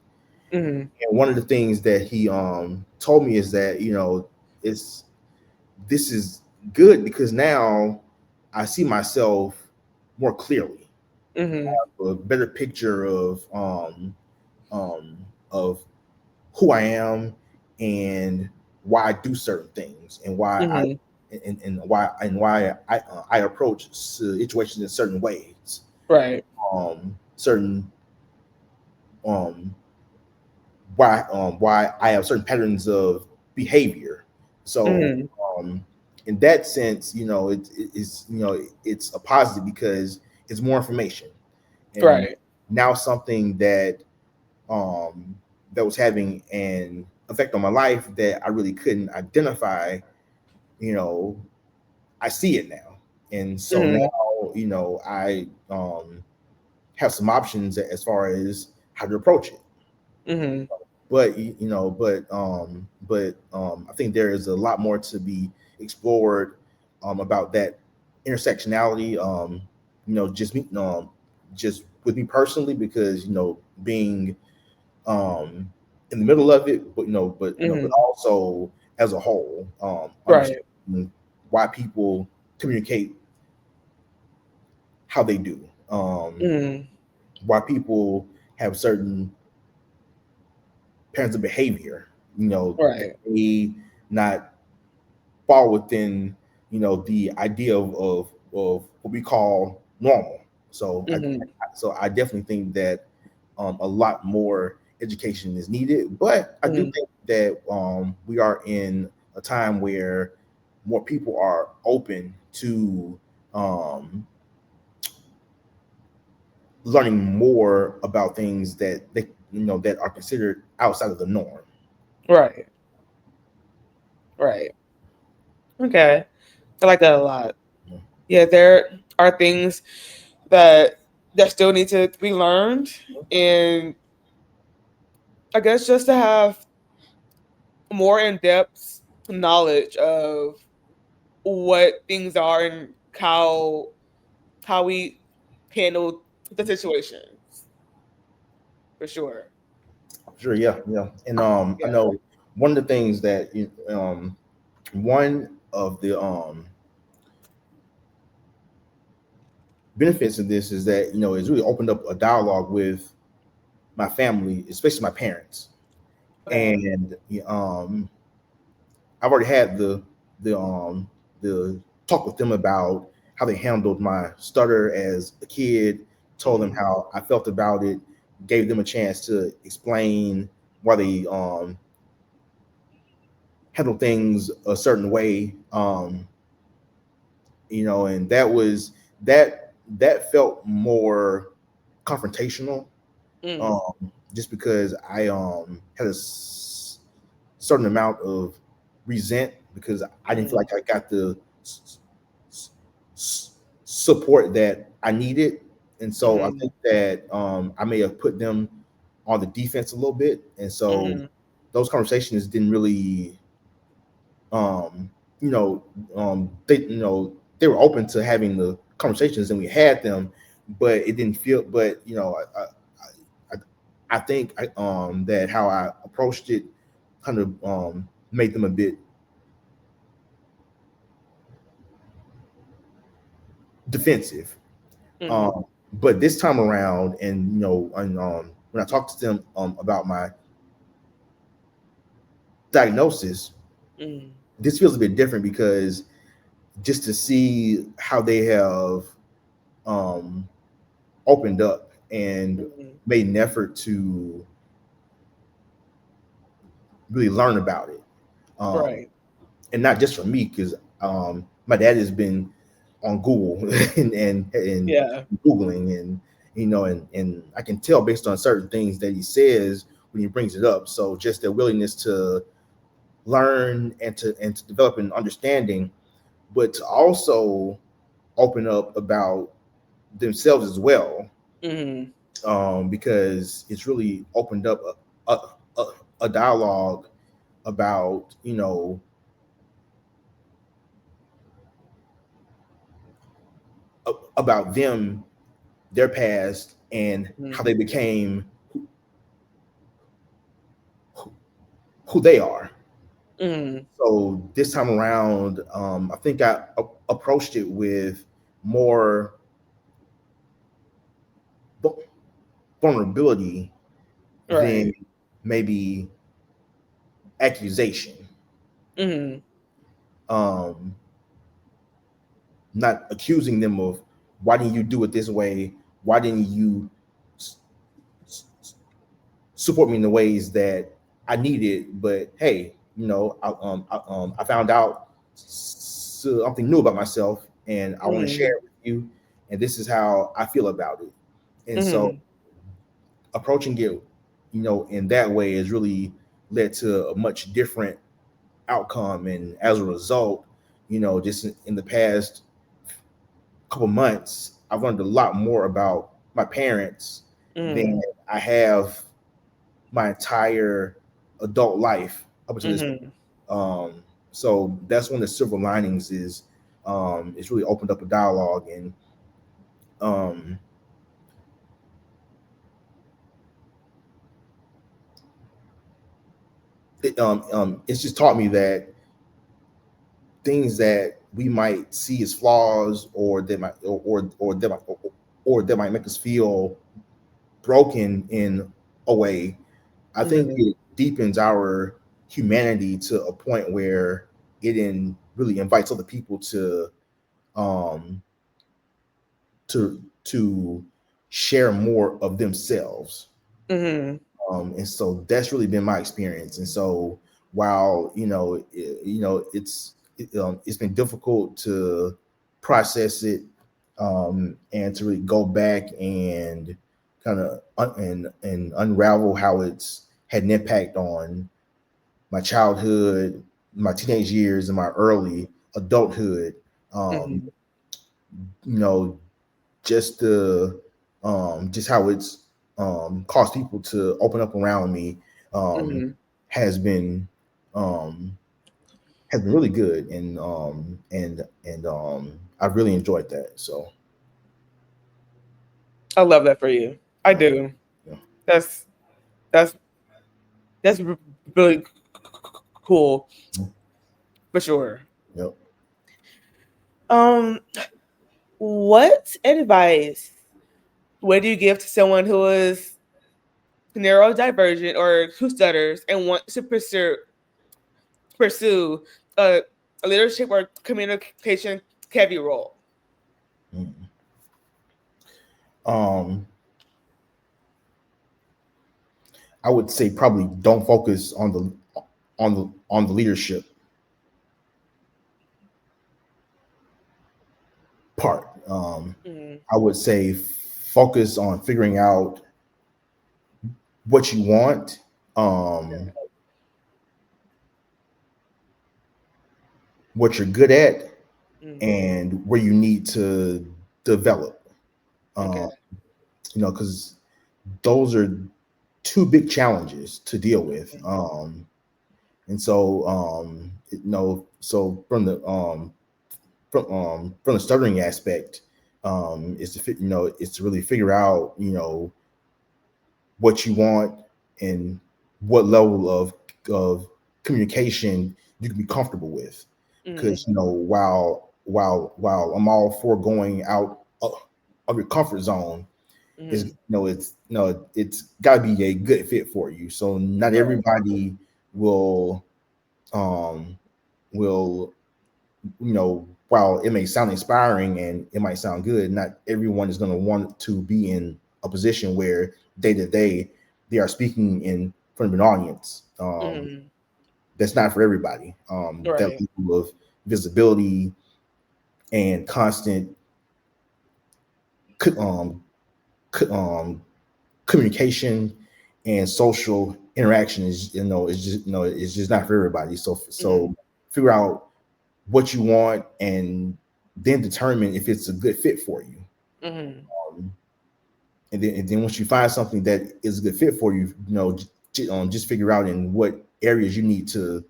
[SPEAKER 1] Mhm.
[SPEAKER 2] And one of the things that he told me is that it's this is good because now I see myself more clearly,
[SPEAKER 1] Mhm.
[SPEAKER 2] a better picture um, of who I am and why I do certain things and why I
[SPEAKER 1] Mhm.
[SPEAKER 2] and why I approach situations in certain ways.
[SPEAKER 1] Right.
[SPEAKER 2] Certain um, why I have certain patterns of behavior. So
[SPEAKER 1] Mhm.
[SPEAKER 2] um, in that sense, it's a positive because it's more information and
[SPEAKER 1] Right.
[SPEAKER 2] now something um, that was having an effect on my life that I really couldn't identify. You know, I see it now, and so now
[SPEAKER 1] Mhm.
[SPEAKER 2] I have some options as far as how to approach it.
[SPEAKER 1] Mhm.
[SPEAKER 2] But I think there is a lot more to be explored about that intersectionality. Just with me personally, because being um, in the middle of it, but
[SPEAKER 1] Mhm.
[SPEAKER 2] also as a whole,
[SPEAKER 1] Right.
[SPEAKER 2] understanding why people communicate how they do,
[SPEAKER 1] Mhm.
[SPEAKER 2] why people have certain patterns of behavior, that
[SPEAKER 1] Right.
[SPEAKER 2] may not fall within, the idea of what we call normal. So
[SPEAKER 1] Mhm.
[SPEAKER 2] I definitely think that a lot more education is needed, but I do
[SPEAKER 1] Mhm.
[SPEAKER 2] think that we are in a time where more people are open to um, learning more about things that are considered outside of the norm.
[SPEAKER 1] Right. Right. Okay. I like that a lot. Yeah, there are things that still need to be learned, and I guess just to have more in depth knowledge of what things are and how we handle the situations for sure.
[SPEAKER 2] Sure, yeah, yeah. And I
[SPEAKER 1] Yeah.
[SPEAKER 2] know one of the things that one of the benefits of this is that it's really opened up a dialogue with my family, especially my parents.
[SPEAKER 1] Okay.
[SPEAKER 2] And I've already had the talk with them about how they handled my stutter as a kid, told them
[SPEAKER 1] Mhm.
[SPEAKER 2] how I felt about it, gave them a chance to explain why they handle things a certain way. And that felt more confrontational,
[SPEAKER 1] Mm.
[SPEAKER 2] um, just because I had certain amount of resent because I didn't feel
[SPEAKER 1] Mm.
[SPEAKER 2] like I got the s- support that I needed, and so I
[SPEAKER 1] Mhm.
[SPEAKER 2] think that I may have put them on the defense a little bit, and so
[SPEAKER 1] Mhm.
[SPEAKER 2] those conversations didn't really um, you know, they were open to having the conversations and we had them, but it didn't feel. But I think that how I approached it kind of made them a bit defensive.
[SPEAKER 1] Mhm.
[SPEAKER 2] But this time around, and when I talked to them about my diagnosis,
[SPEAKER 1] Mhm.
[SPEAKER 2] this feels a bit different because just to see how they have um, opened up and
[SPEAKER 1] Mhm.
[SPEAKER 2] made an effort to really learn about it, um,
[SPEAKER 1] Right.
[SPEAKER 2] and not just for me because my dad has been on Google and
[SPEAKER 1] Yeah.
[SPEAKER 2] googling and I can tell based on certain things that he says when he brings it up. So just their willingness to learn and to develop an understanding but to also open up about themselves as well,
[SPEAKER 1] Mm-hmm.
[SPEAKER 2] because it's really opened up a, a dialogue about, about them, their past, and how they became who they are.
[SPEAKER 1] Mm-hmm.
[SPEAKER 2] So this time around, I think I approached it with more vulnerability than
[SPEAKER 1] Right.
[SPEAKER 2] maybe accusation.
[SPEAKER 1] Mm-hmm.
[SPEAKER 2] Um, Not accusing them of, why didn't you do it this way? Why didn't you support me in the ways that I needed? But hey, I found out something new about myself, and I want to share
[SPEAKER 1] Mm-hmm.
[SPEAKER 2] it with you. And this is how I feel about it. And so
[SPEAKER 1] Mm-hmm.
[SPEAKER 2] approaching it, in that way has really led to a much different outcome. And as a result, just in the past couple months, I've learned a lot more about my parents than I have my entire adult life up until this point.
[SPEAKER 1] Mm-hmm.
[SPEAKER 2] So that's one of the silver linings is, it's really opened up a dialogue. And um, it's just taught me that things that we might see as flaws, or that might or that might make us feel broken in a way, I think
[SPEAKER 1] Mm-hmm.
[SPEAKER 2] it deepens our humanity to a point where really invites other people um to share more of themselves.
[SPEAKER 1] Mm-hmm.
[SPEAKER 2] And so that's really been my experience. And so while it's been difficult to process it, and to really go back and kind of and unravel how it's had an impact on my childhood, my teenage years, and my early adulthood. Um,
[SPEAKER 1] Mm-hmm.
[SPEAKER 2] you know, just the just how it's caused people to open up around me, um,
[SPEAKER 1] Mm-hmm.
[SPEAKER 2] has been um, has been really good. And I've really enjoyed that. So
[SPEAKER 1] I love that for you. I
[SPEAKER 2] yeah,
[SPEAKER 1] do.
[SPEAKER 2] yeah,
[SPEAKER 1] That's that's that's really cool for sure.
[SPEAKER 2] yep.
[SPEAKER 1] Um, what advice would you give to someone who is neurodivergent or who stutters and wants to pursue a, a leadership or communication heavy role?
[SPEAKER 2] Mm. Um, I would say probably don't focus on the leadership part.
[SPEAKER 1] Mm-hmm.
[SPEAKER 2] I would say focus on figuring out what you want, um, what you're good at,
[SPEAKER 1] Mm-hmm.
[SPEAKER 2] and where you need to develop.
[SPEAKER 1] Okay.
[SPEAKER 2] Um, because those are two big challenges to deal with. And so, so from the stuttering aspect, is to is to really figure out what you want and what level of communication you can be comfortable with.
[SPEAKER 1] Mm-hmm.
[SPEAKER 2] Because while I'm all for going out of your comfort zone, is
[SPEAKER 1] Mm-hmm.
[SPEAKER 2] it's got to be a good fit for you. So not
[SPEAKER 1] Right.
[SPEAKER 2] everybody will um will while it may sound inspiring and it might sound good, not everyone is going to want to be in a position where day to day they are speaking in front of an audience.
[SPEAKER 1] Mm-hmm.
[SPEAKER 2] That's not for everybody. That
[SPEAKER 1] Right.
[SPEAKER 2] level of visibility and constant um, um, communication and social interaction is just is just not for everybody. So
[SPEAKER 1] Mm-hmm.
[SPEAKER 2] figure out what you want, and then determine if it's a good fit for you.
[SPEAKER 1] Mm-hmm.
[SPEAKER 2] Um, and then once you find something that is a good fit for you, just figure out in what areas you need to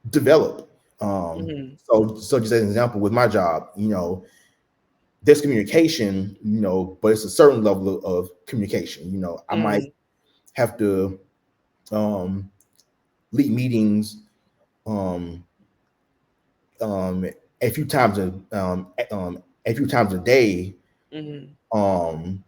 [SPEAKER 2] develop.
[SPEAKER 1] Mm-hmm.
[SPEAKER 2] So just as an example, with my job, there's communication, but it's a certain level of communication. I might
[SPEAKER 1] Mm-hmm.
[SPEAKER 2] have to um, lead meetings um, um, a few times a day,
[SPEAKER 1] Mm-hmm.
[SPEAKER 2] um,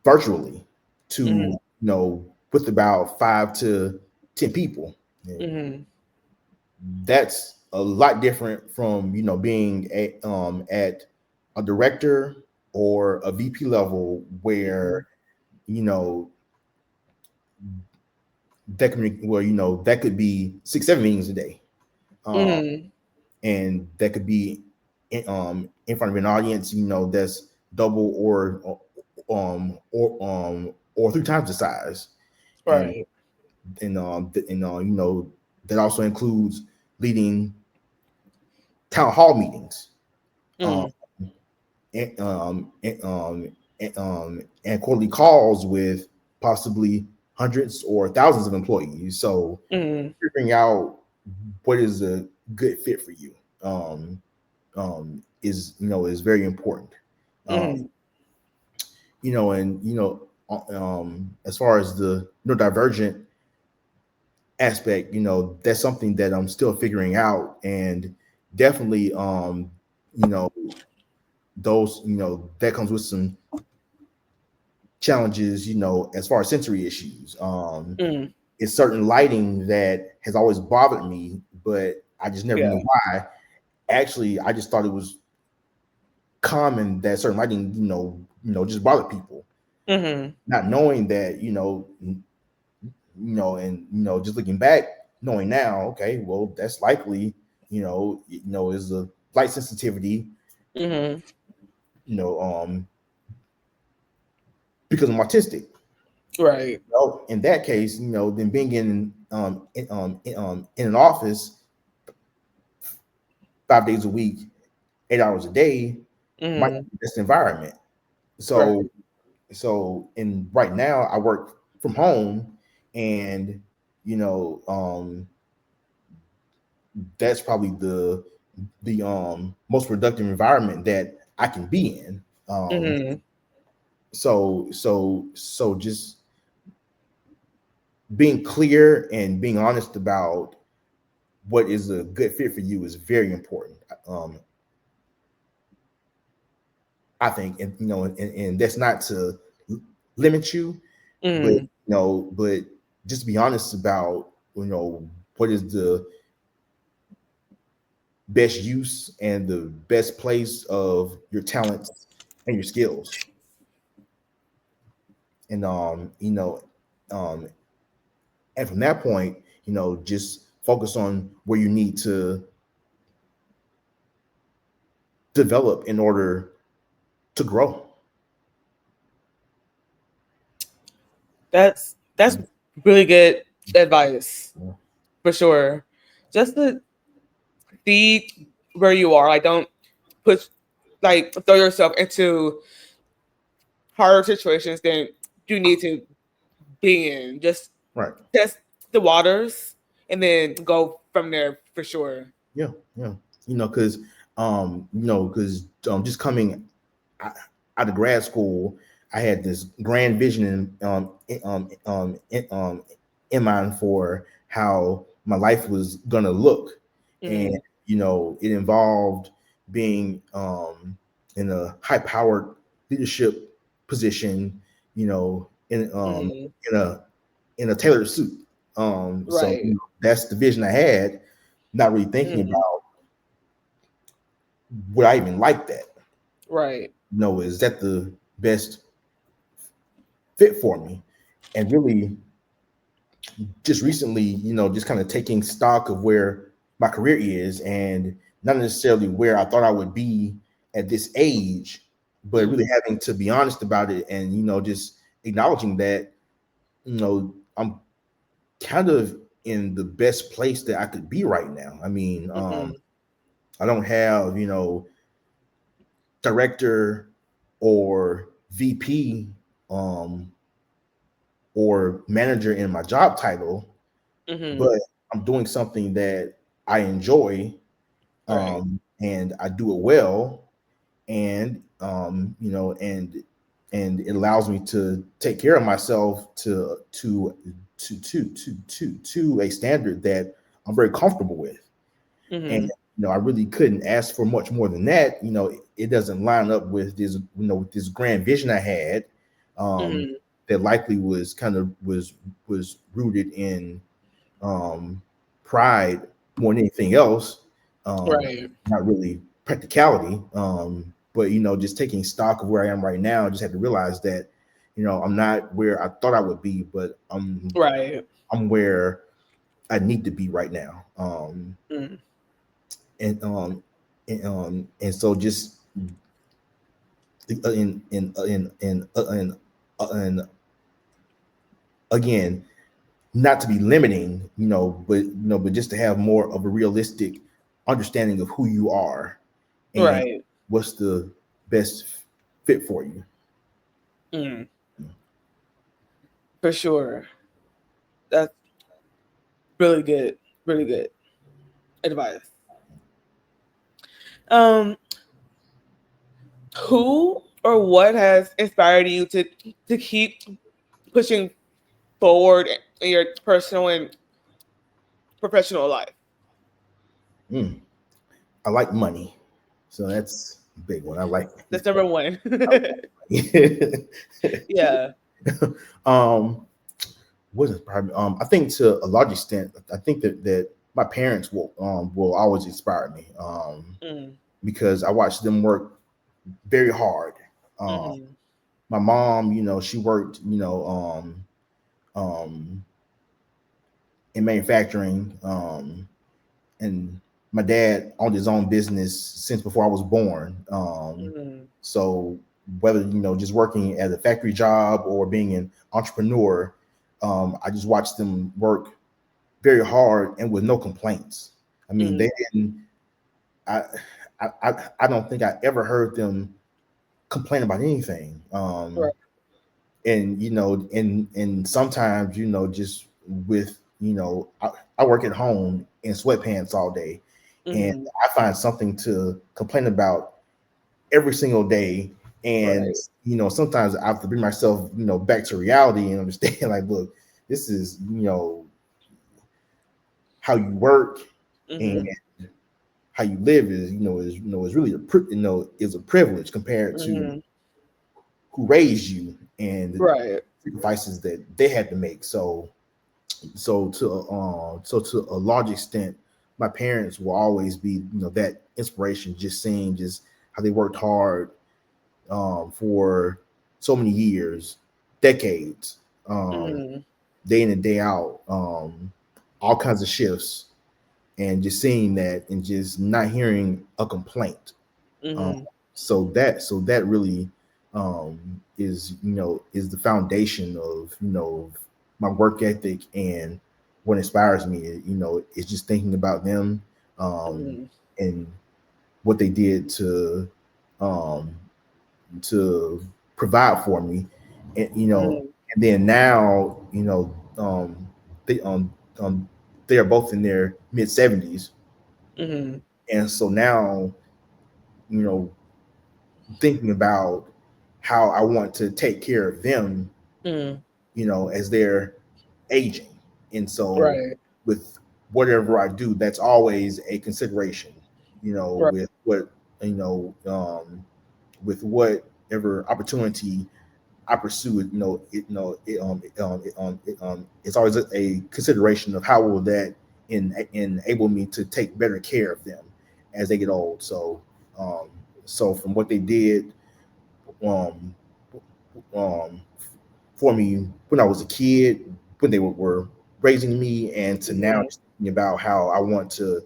[SPEAKER 2] virtually, to
[SPEAKER 1] Mm-hmm.
[SPEAKER 2] with about 5 to 10 people. And
[SPEAKER 1] Mm-hmm.
[SPEAKER 2] that's a lot different from being at a director or a VP level,
[SPEAKER 1] Mm-hmm.
[SPEAKER 2] where you know that could be 6 7 meetings a day, um,
[SPEAKER 1] Mm-hmm.
[SPEAKER 2] and that could be in front of an audience that's double or 3 times the size. and
[SPEAKER 1] Right.
[SPEAKER 2] that also includes leading town hall meetings, um,
[SPEAKER 1] Mm-hmm.
[SPEAKER 2] and quarterly calls with possibly hundreds or thousands of employees. So
[SPEAKER 1] Mm-hmm.
[SPEAKER 2] figuring out what is a good fit for you, um, is very important. Um,
[SPEAKER 1] Mm-hmm.
[SPEAKER 2] and as far as the neurodivergent aspect, that's something that I'm still figuring out, and definitely, you know, those, that comes with some challenges, as far as sensory issues.
[SPEAKER 1] Mm-hmm.
[SPEAKER 2] It's certain lighting that has always bothered me, but I just never knew
[SPEAKER 1] Yeah.
[SPEAKER 2] why. Actually, I just thought it was common that certain lighting, just bother people,
[SPEAKER 1] Mm-hmm.
[SPEAKER 2] not knowing that, and just looking back, knowing now, okay, well, that's likely, is a light sensitivity,
[SPEAKER 1] Mm-hmm.
[SPEAKER 2] you know, um, because I'm autistic.
[SPEAKER 1] Right.
[SPEAKER 2] In that case, then being in an office 5 days a week, 8 hours a day, might
[SPEAKER 1] Mm-hmm.
[SPEAKER 2] be the best environment. So,
[SPEAKER 1] Right.
[SPEAKER 2] in right now, I work from home, and you know, that's probably the most productive environment that I can be in.
[SPEAKER 1] Mm-hmm.
[SPEAKER 2] So just being clear and being honest about what is a good fit for you is very important. Um, I think, and and that's not to limit you, but
[SPEAKER 1] Mm-hmm.
[SPEAKER 2] just be honest about what is the best use and the best place of your talents and your skills, and um, and from that point, just focus on where you need to develop in order to grow.
[SPEAKER 1] That's really good advice for sure. Just to see where you are. Like don't put throw yourself into harder situations than you need to be in. Just
[SPEAKER 2] Right.
[SPEAKER 1] test the waters and then go from there for sure.
[SPEAKER 2] Yeah. Yeah. Because just coming out of grad school, I had this grand vision in mind for how my life was gonna look, and
[SPEAKER 1] Mm-hmm.
[SPEAKER 2] it involved being in a high powered leadership position, in
[SPEAKER 1] Mm-hmm.
[SPEAKER 2] in a tailored suit. So
[SPEAKER 1] Right.
[SPEAKER 2] that's the vision I had, not really thinking
[SPEAKER 1] Mm-hmm.
[SPEAKER 2] about would I even like that.
[SPEAKER 1] Right.
[SPEAKER 2] Is that the best fit for me? And really, just recently, just kind of taking stock of where my career is, and not necessarily where I thought I would be at this age. but really having to be honest about it, and just acknowledging that I'm kind of in the best place that I could be right now. I mean,
[SPEAKER 1] Mhm.
[SPEAKER 2] I don't have director or VP um, or manager in my job title,
[SPEAKER 1] Mhm.
[SPEAKER 2] but I'm doing something that I enjoy,
[SPEAKER 1] Right.
[SPEAKER 2] and I do it well, and and it allows me to take care of myself to a standard that I'm very comfortable with. And
[SPEAKER 1] Mhm.
[SPEAKER 2] I really couldn't ask for much more than that. It doesn't line up with this with this grand vision I had, um,
[SPEAKER 1] Mhm.
[SPEAKER 2] that likely was kind of was rooted in um, pride more than anything else,
[SPEAKER 1] Right.
[SPEAKER 2] not really practicality. But just taking stock of where I am right now, I just had to realize that I'm not where I thought I would be, but
[SPEAKER 1] Right.
[SPEAKER 2] I'm where I need to be right now.
[SPEAKER 1] Mm.
[SPEAKER 2] And and so just and again, not to be limiting, but just to have more of a realistic understanding of who you are and
[SPEAKER 1] Right.
[SPEAKER 2] what's the best fit for you.
[SPEAKER 1] Mm. For sure. That's really good. Really good advice. Um, who or what has inspired you to keep pushing forward in your personal and professional life?
[SPEAKER 2] Mm, I like money, so that's a big one. I like
[SPEAKER 1] That's number one.
[SPEAKER 2] money.
[SPEAKER 1] Yeah.
[SPEAKER 2] um, what is probably I think to a large extent, I think that my parents will always inspire me,
[SPEAKER 1] Mm.
[SPEAKER 2] because I watched them work very hard. Um,
[SPEAKER 1] Mhm.
[SPEAKER 2] my mom, she worked, um, in manufacturing, and my dad owned his own business since before I was born.
[SPEAKER 1] Mhm.
[SPEAKER 2] So whether just working at a factory job or being an entrepreneur, I just watched them work very hard and with no complaints. I mean,
[SPEAKER 1] Mhm.
[SPEAKER 2] they didn't. I I don't think I ever heard them complain about anything.
[SPEAKER 1] Right.
[SPEAKER 2] And and sometimes just with I work at home in sweatpants all day, and
[SPEAKER 1] Mhm.
[SPEAKER 2] I find something to complain about every single day. And
[SPEAKER 1] Right.
[SPEAKER 2] sometimes I have to bring myself back to reality and understand, like, look, this is how you work, and
[SPEAKER 1] Mhm.
[SPEAKER 2] how you live is really is a privilege compared to
[SPEAKER 1] Mhm.
[SPEAKER 2] who raised you and the
[SPEAKER 1] Right.
[SPEAKER 2] sacrifices that they had to make. So to a large extent, my parents will always be that inspiration. Just seeing just how they worked hard, for so many years, decades,
[SPEAKER 1] Mhm.
[SPEAKER 2] day in and day out, all kinds of shifts, and just seeing that and just not hearing a complaint. Um,
[SPEAKER 1] Mhm.
[SPEAKER 2] so that really is is the foundation of my work ethic, and what inspires me. Is just thinking about them, um,
[SPEAKER 1] Mhm.
[SPEAKER 2] and what they did um, to provide for me, and
[SPEAKER 1] Mhm.
[SPEAKER 2] and then now they they are both in their mid 70s,
[SPEAKER 1] Mhm.
[SPEAKER 2] and so now you know thinking about how I want to take care of them,
[SPEAKER 1] Mhm.
[SPEAKER 2] as they're aging. And so
[SPEAKER 1] Right.
[SPEAKER 2] with whatever I do, that's always a consideration,
[SPEAKER 1] Right.
[SPEAKER 2] with what, you know, with whatever opportunity I pursue it, it's always a consideration of how will that enable me to take better care of them as they get old. Um, so from what they did, um, um, for me when I was a kid, when they were raising me, and to now
[SPEAKER 1] Mhm.
[SPEAKER 2] just thinking about how I want to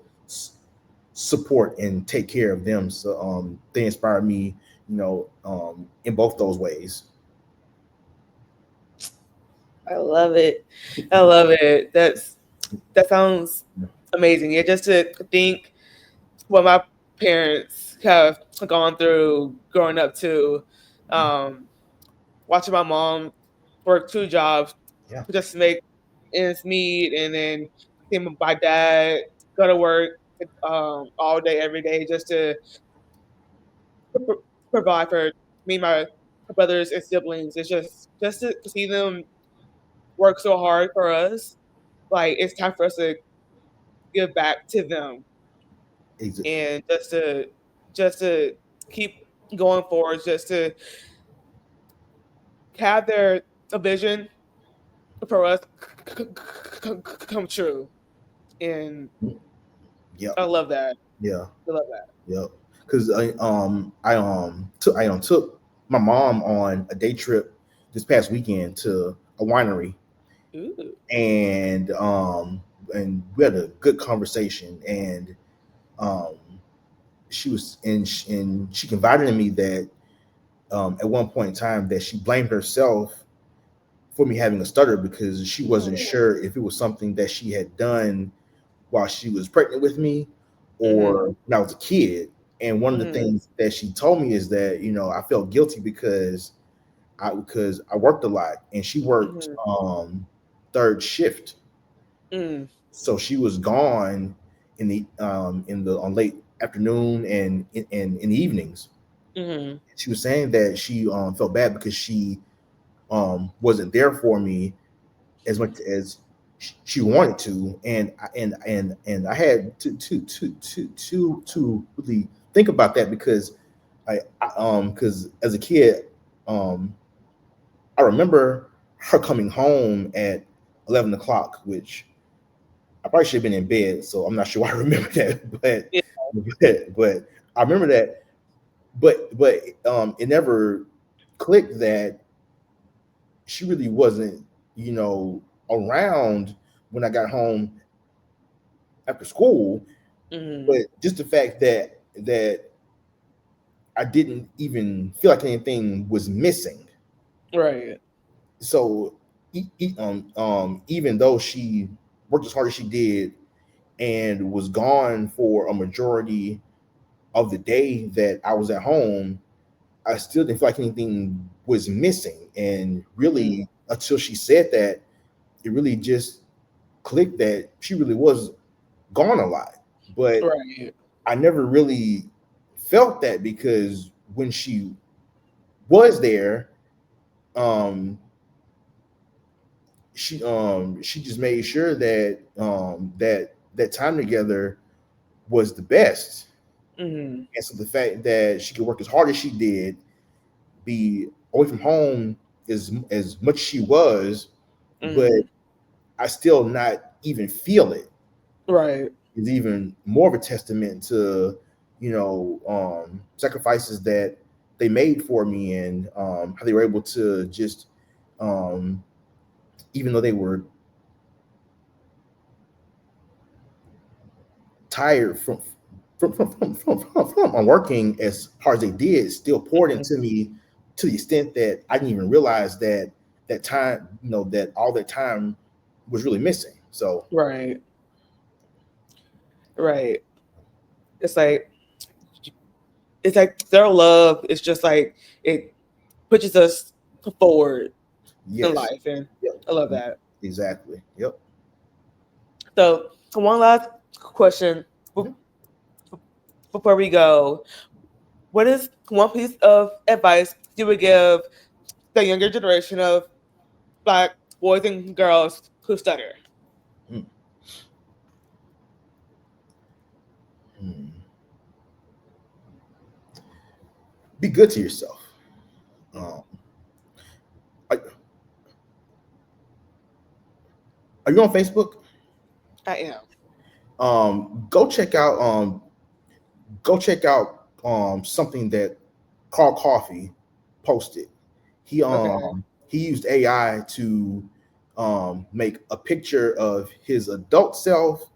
[SPEAKER 2] support and take care of them. So they inspire me, in both those ways.
[SPEAKER 1] I love it. I love it. That sounds amazing. Yeah, just to think what my parents have gone through growing up too. Um, Watching my mom work two jobs
[SPEAKER 2] Yeah,
[SPEAKER 1] just to make ends meet, and then seeing my dad go to work all day, every day, just to pro- provide for me, my brothers and siblings. It's just to see them work so hard for us. Like it's time for us to give back to them,
[SPEAKER 2] exa-
[SPEAKER 1] and just to keep going forward, just to have their a vision for us come true. And
[SPEAKER 2] yep,
[SPEAKER 1] I love that.
[SPEAKER 2] yeah,
[SPEAKER 1] I love that.
[SPEAKER 2] yep. Because I took my mom on a day trip this past weekend to a winery,
[SPEAKER 1] Ooh.
[SPEAKER 2] and we had a good conversation, and um she confided in me that at one point in time that she blamed herself for me having a stutter because she wasn't
[SPEAKER 1] Mm.
[SPEAKER 2] sure if it was something that she had done while she was pregnant with me
[SPEAKER 1] Mhm.
[SPEAKER 2] or when I was a kid. And one of the
[SPEAKER 1] Mhm.
[SPEAKER 2] things that she told me is that I felt guilty because I worked a lot and she worked
[SPEAKER 1] Mhm.
[SPEAKER 2] third shift,
[SPEAKER 1] Mhm.
[SPEAKER 2] so she was gone in the on late afternoon and in the evenings.
[SPEAKER 1] Mhm.
[SPEAKER 2] She was saying that she felt bad because she wasn't there for me as much as she wanted to, and I had to really think about that because because as a kid, um I remember her coming home at 11 o'clock, which I probably should have been in bed, so I'm not sure why I remember that,
[SPEAKER 1] Yeah.
[SPEAKER 2] but I remember that, but it never clicked that she really wasn't, you know, around when I got home after school.
[SPEAKER 1] Mhm.
[SPEAKER 2] But just the fact that I didn't even feel like anything was missing.
[SPEAKER 1] Right.
[SPEAKER 2] So even though she worked as hard as she did and was gone for a majority of the day that I was at home, I still didn't feel like anything was missing. And
[SPEAKER 1] Mhm.
[SPEAKER 2] really, until she said that, it really just clicked that she really was gone a lot. But
[SPEAKER 1] Right.
[SPEAKER 2] I never really felt that because when she was there, um, she just made sure that that time together was the best.
[SPEAKER 1] Mhm.
[SPEAKER 2] And so the fact that she could work as hard as she did, be away from home as much as she was, but
[SPEAKER 1] Mhm.
[SPEAKER 2] I still not even feel it
[SPEAKER 1] Right.
[SPEAKER 2] is even more of a testament to sacrifices that they made for me, and how they were able to just um, even though they were tired from working as hard as they did, still poured
[SPEAKER 1] Mhm.
[SPEAKER 2] into me to the extent that I didn't even realize that that time, that all that time was really missing. So
[SPEAKER 1] Right. Right. It's like it's like their love is just like it pushes us forward in
[SPEAKER 2] yes,
[SPEAKER 1] life, and
[SPEAKER 2] yep,
[SPEAKER 1] I love that.
[SPEAKER 2] exactly, yep.
[SPEAKER 1] So one last question be-
[SPEAKER 2] Mhm.
[SPEAKER 1] before we go. What is one piece of advice you would give the younger generation of Black boys and girls who stutter?
[SPEAKER 2] Mm, mm. Be good to yourself. Um, are, are you on Facebook?
[SPEAKER 1] I am.
[SPEAKER 2] Go check out something that Carl Coffey posted. He
[SPEAKER 1] Okay.
[SPEAKER 2] used AI to make a picture of his adult self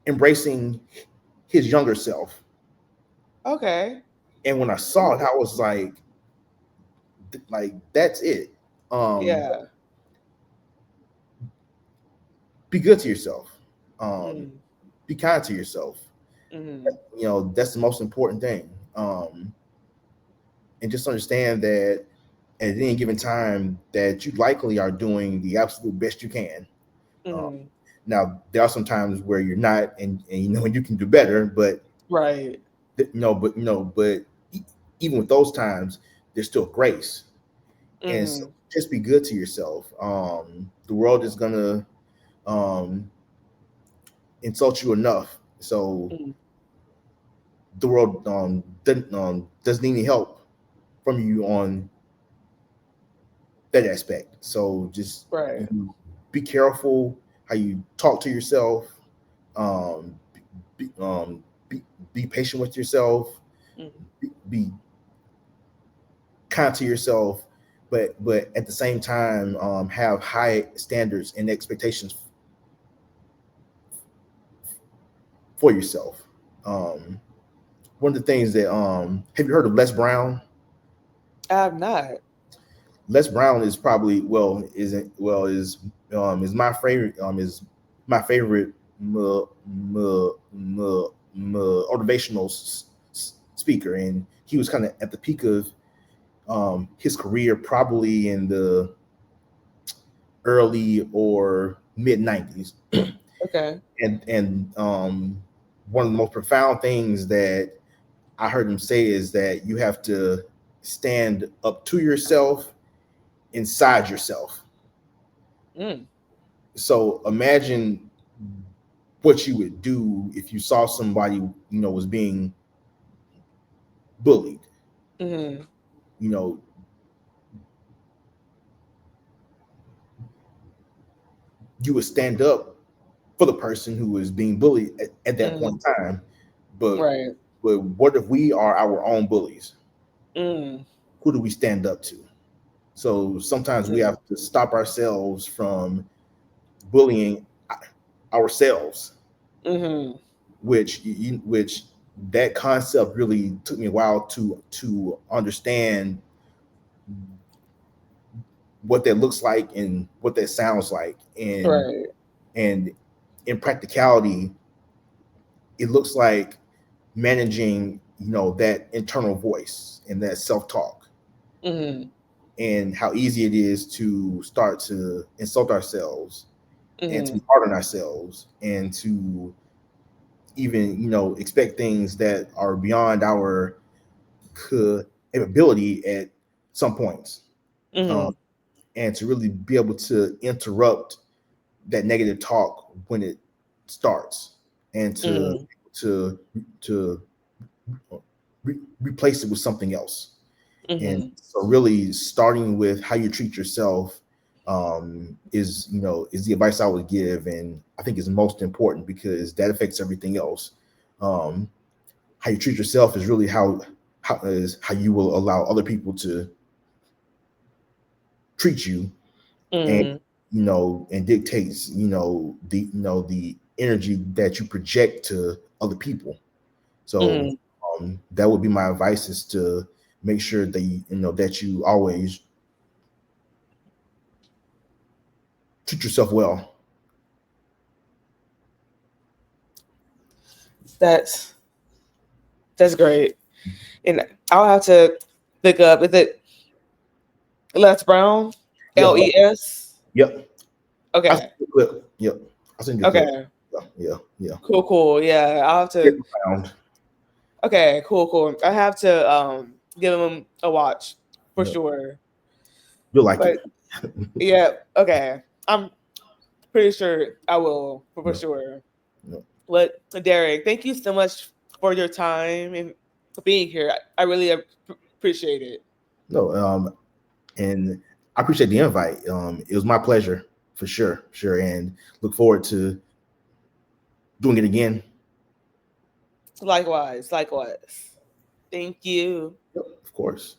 [SPEAKER 2] embracing his younger self,
[SPEAKER 1] Okay.
[SPEAKER 2] And when I saw it, I was like that's it. Um,
[SPEAKER 1] Yeah.
[SPEAKER 2] be good to yourself. Um,
[SPEAKER 1] Mm.
[SPEAKER 2] be kind to yourself.
[SPEAKER 1] Mm.
[SPEAKER 2] That's the most important thing. And just understand that at any given time that you likely are doing the absolute best you can. Um,
[SPEAKER 1] Mm.
[SPEAKER 2] now there are some times where you're not, and you can do better, but
[SPEAKER 1] Right.
[SPEAKER 2] even with those times, there's still grace, and so
[SPEAKER 1] Mm.
[SPEAKER 2] just be good to yourself. The world is gonna um, insult you enough, so
[SPEAKER 1] Mm.
[SPEAKER 2] the world doesn't need any help from you on that aspect. So just
[SPEAKER 1] Right.
[SPEAKER 2] be careful how you talk to yourself. Um, be, um, be, be patient with yourself.
[SPEAKER 1] Mm.
[SPEAKER 2] Be kind to yourself, but at the same time, have high standards and expectations for yourself. Um, One of the things that have you heard of Les Brown?
[SPEAKER 1] I have not.
[SPEAKER 2] Les Brown is probably is my favorite motivational speaker, and he was kind of at the peak of his career, probably in the early or mid '90s,
[SPEAKER 1] Okay.
[SPEAKER 2] and one of the most profound things that I heard him say is that you have to stand up to yourself inside yourself.
[SPEAKER 1] Mm.
[SPEAKER 2] So imagine what you would do if you saw somebody was being bullied.
[SPEAKER 1] Mm.
[SPEAKER 2] You know, you would stand up for the person who is being bullied at that point
[SPEAKER 1] Mm.
[SPEAKER 2] in time. But
[SPEAKER 1] Right.
[SPEAKER 2] what if we are our own bullies?
[SPEAKER 1] Mm.
[SPEAKER 2] Who do we stand up to? So sometimes we
[SPEAKER 1] Mm.
[SPEAKER 2] have to stop ourselves from bullying ourselves,
[SPEAKER 1] Mm.
[SPEAKER 2] which that concept really took me a while to understand what that looks like and what that sounds like,
[SPEAKER 1] Right.
[SPEAKER 2] and in practicality it looks like managing that internal voice and that self-talk,
[SPEAKER 1] Mm.
[SPEAKER 2] and how easy it is to start to insult ourselves and to be
[SPEAKER 1] Mm.
[SPEAKER 2] hard on ourselves and to even expect things that are beyond our capability at some points, um,
[SPEAKER 1] Mm.
[SPEAKER 2] and to really be able to interrupt that negative talk when it starts, and
[SPEAKER 1] Mm.
[SPEAKER 2] to to replace it with something else. And
[SPEAKER 1] Mm.
[SPEAKER 2] so really starting with how you treat yourself is the advice I would give, and I think is most important because that affects everything else. um, how you treat yourself is really how you will allow other people to treat you, and
[SPEAKER 1] Mm.
[SPEAKER 2] and dictates the energy that you project to other people. So
[SPEAKER 1] Mm.
[SPEAKER 2] that would be my advice, is to make sure that you always treat yourself well.
[SPEAKER 1] That's that's great. And I'll have to look up. Is it Les Brown?
[SPEAKER 2] Yeah.
[SPEAKER 1] Les.
[SPEAKER 2] Yep. I sent
[SPEAKER 1] Okay.
[SPEAKER 2] you a clip. Yep. I sent you a clip.
[SPEAKER 1] Okay.
[SPEAKER 2] Yeah. Yeah. Yeah.
[SPEAKER 1] Cool. Cool. Yeah. I'll have
[SPEAKER 2] Get
[SPEAKER 1] to.
[SPEAKER 2] around.
[SPEAKER 1] Okay. Cool. Cool. I have to give him a watch for
[SPEAKER 2] Yeah.
[SPEAKER 1] sure.
[SPEAKER 2] You'll like it.
[SPEAKER 1] But yeah. Okay. I'm pretty sure I will for
[SPEAKER 2] Yeah.
[SPEAKER 1] sure.
[SPEAKER 2] Yeah.
[SPEAKER 1] But Derek, thank you so much for your time and for being here. I really appreciate it.
[SPEAKER 2] No. And I appreciate the invite. It was my pleasure, for sure, sure, and look forward to doing it again.
[SPEAKER 1] Likewise. Likewise. Thank you.
[SPEAKER 2] Yep, of course.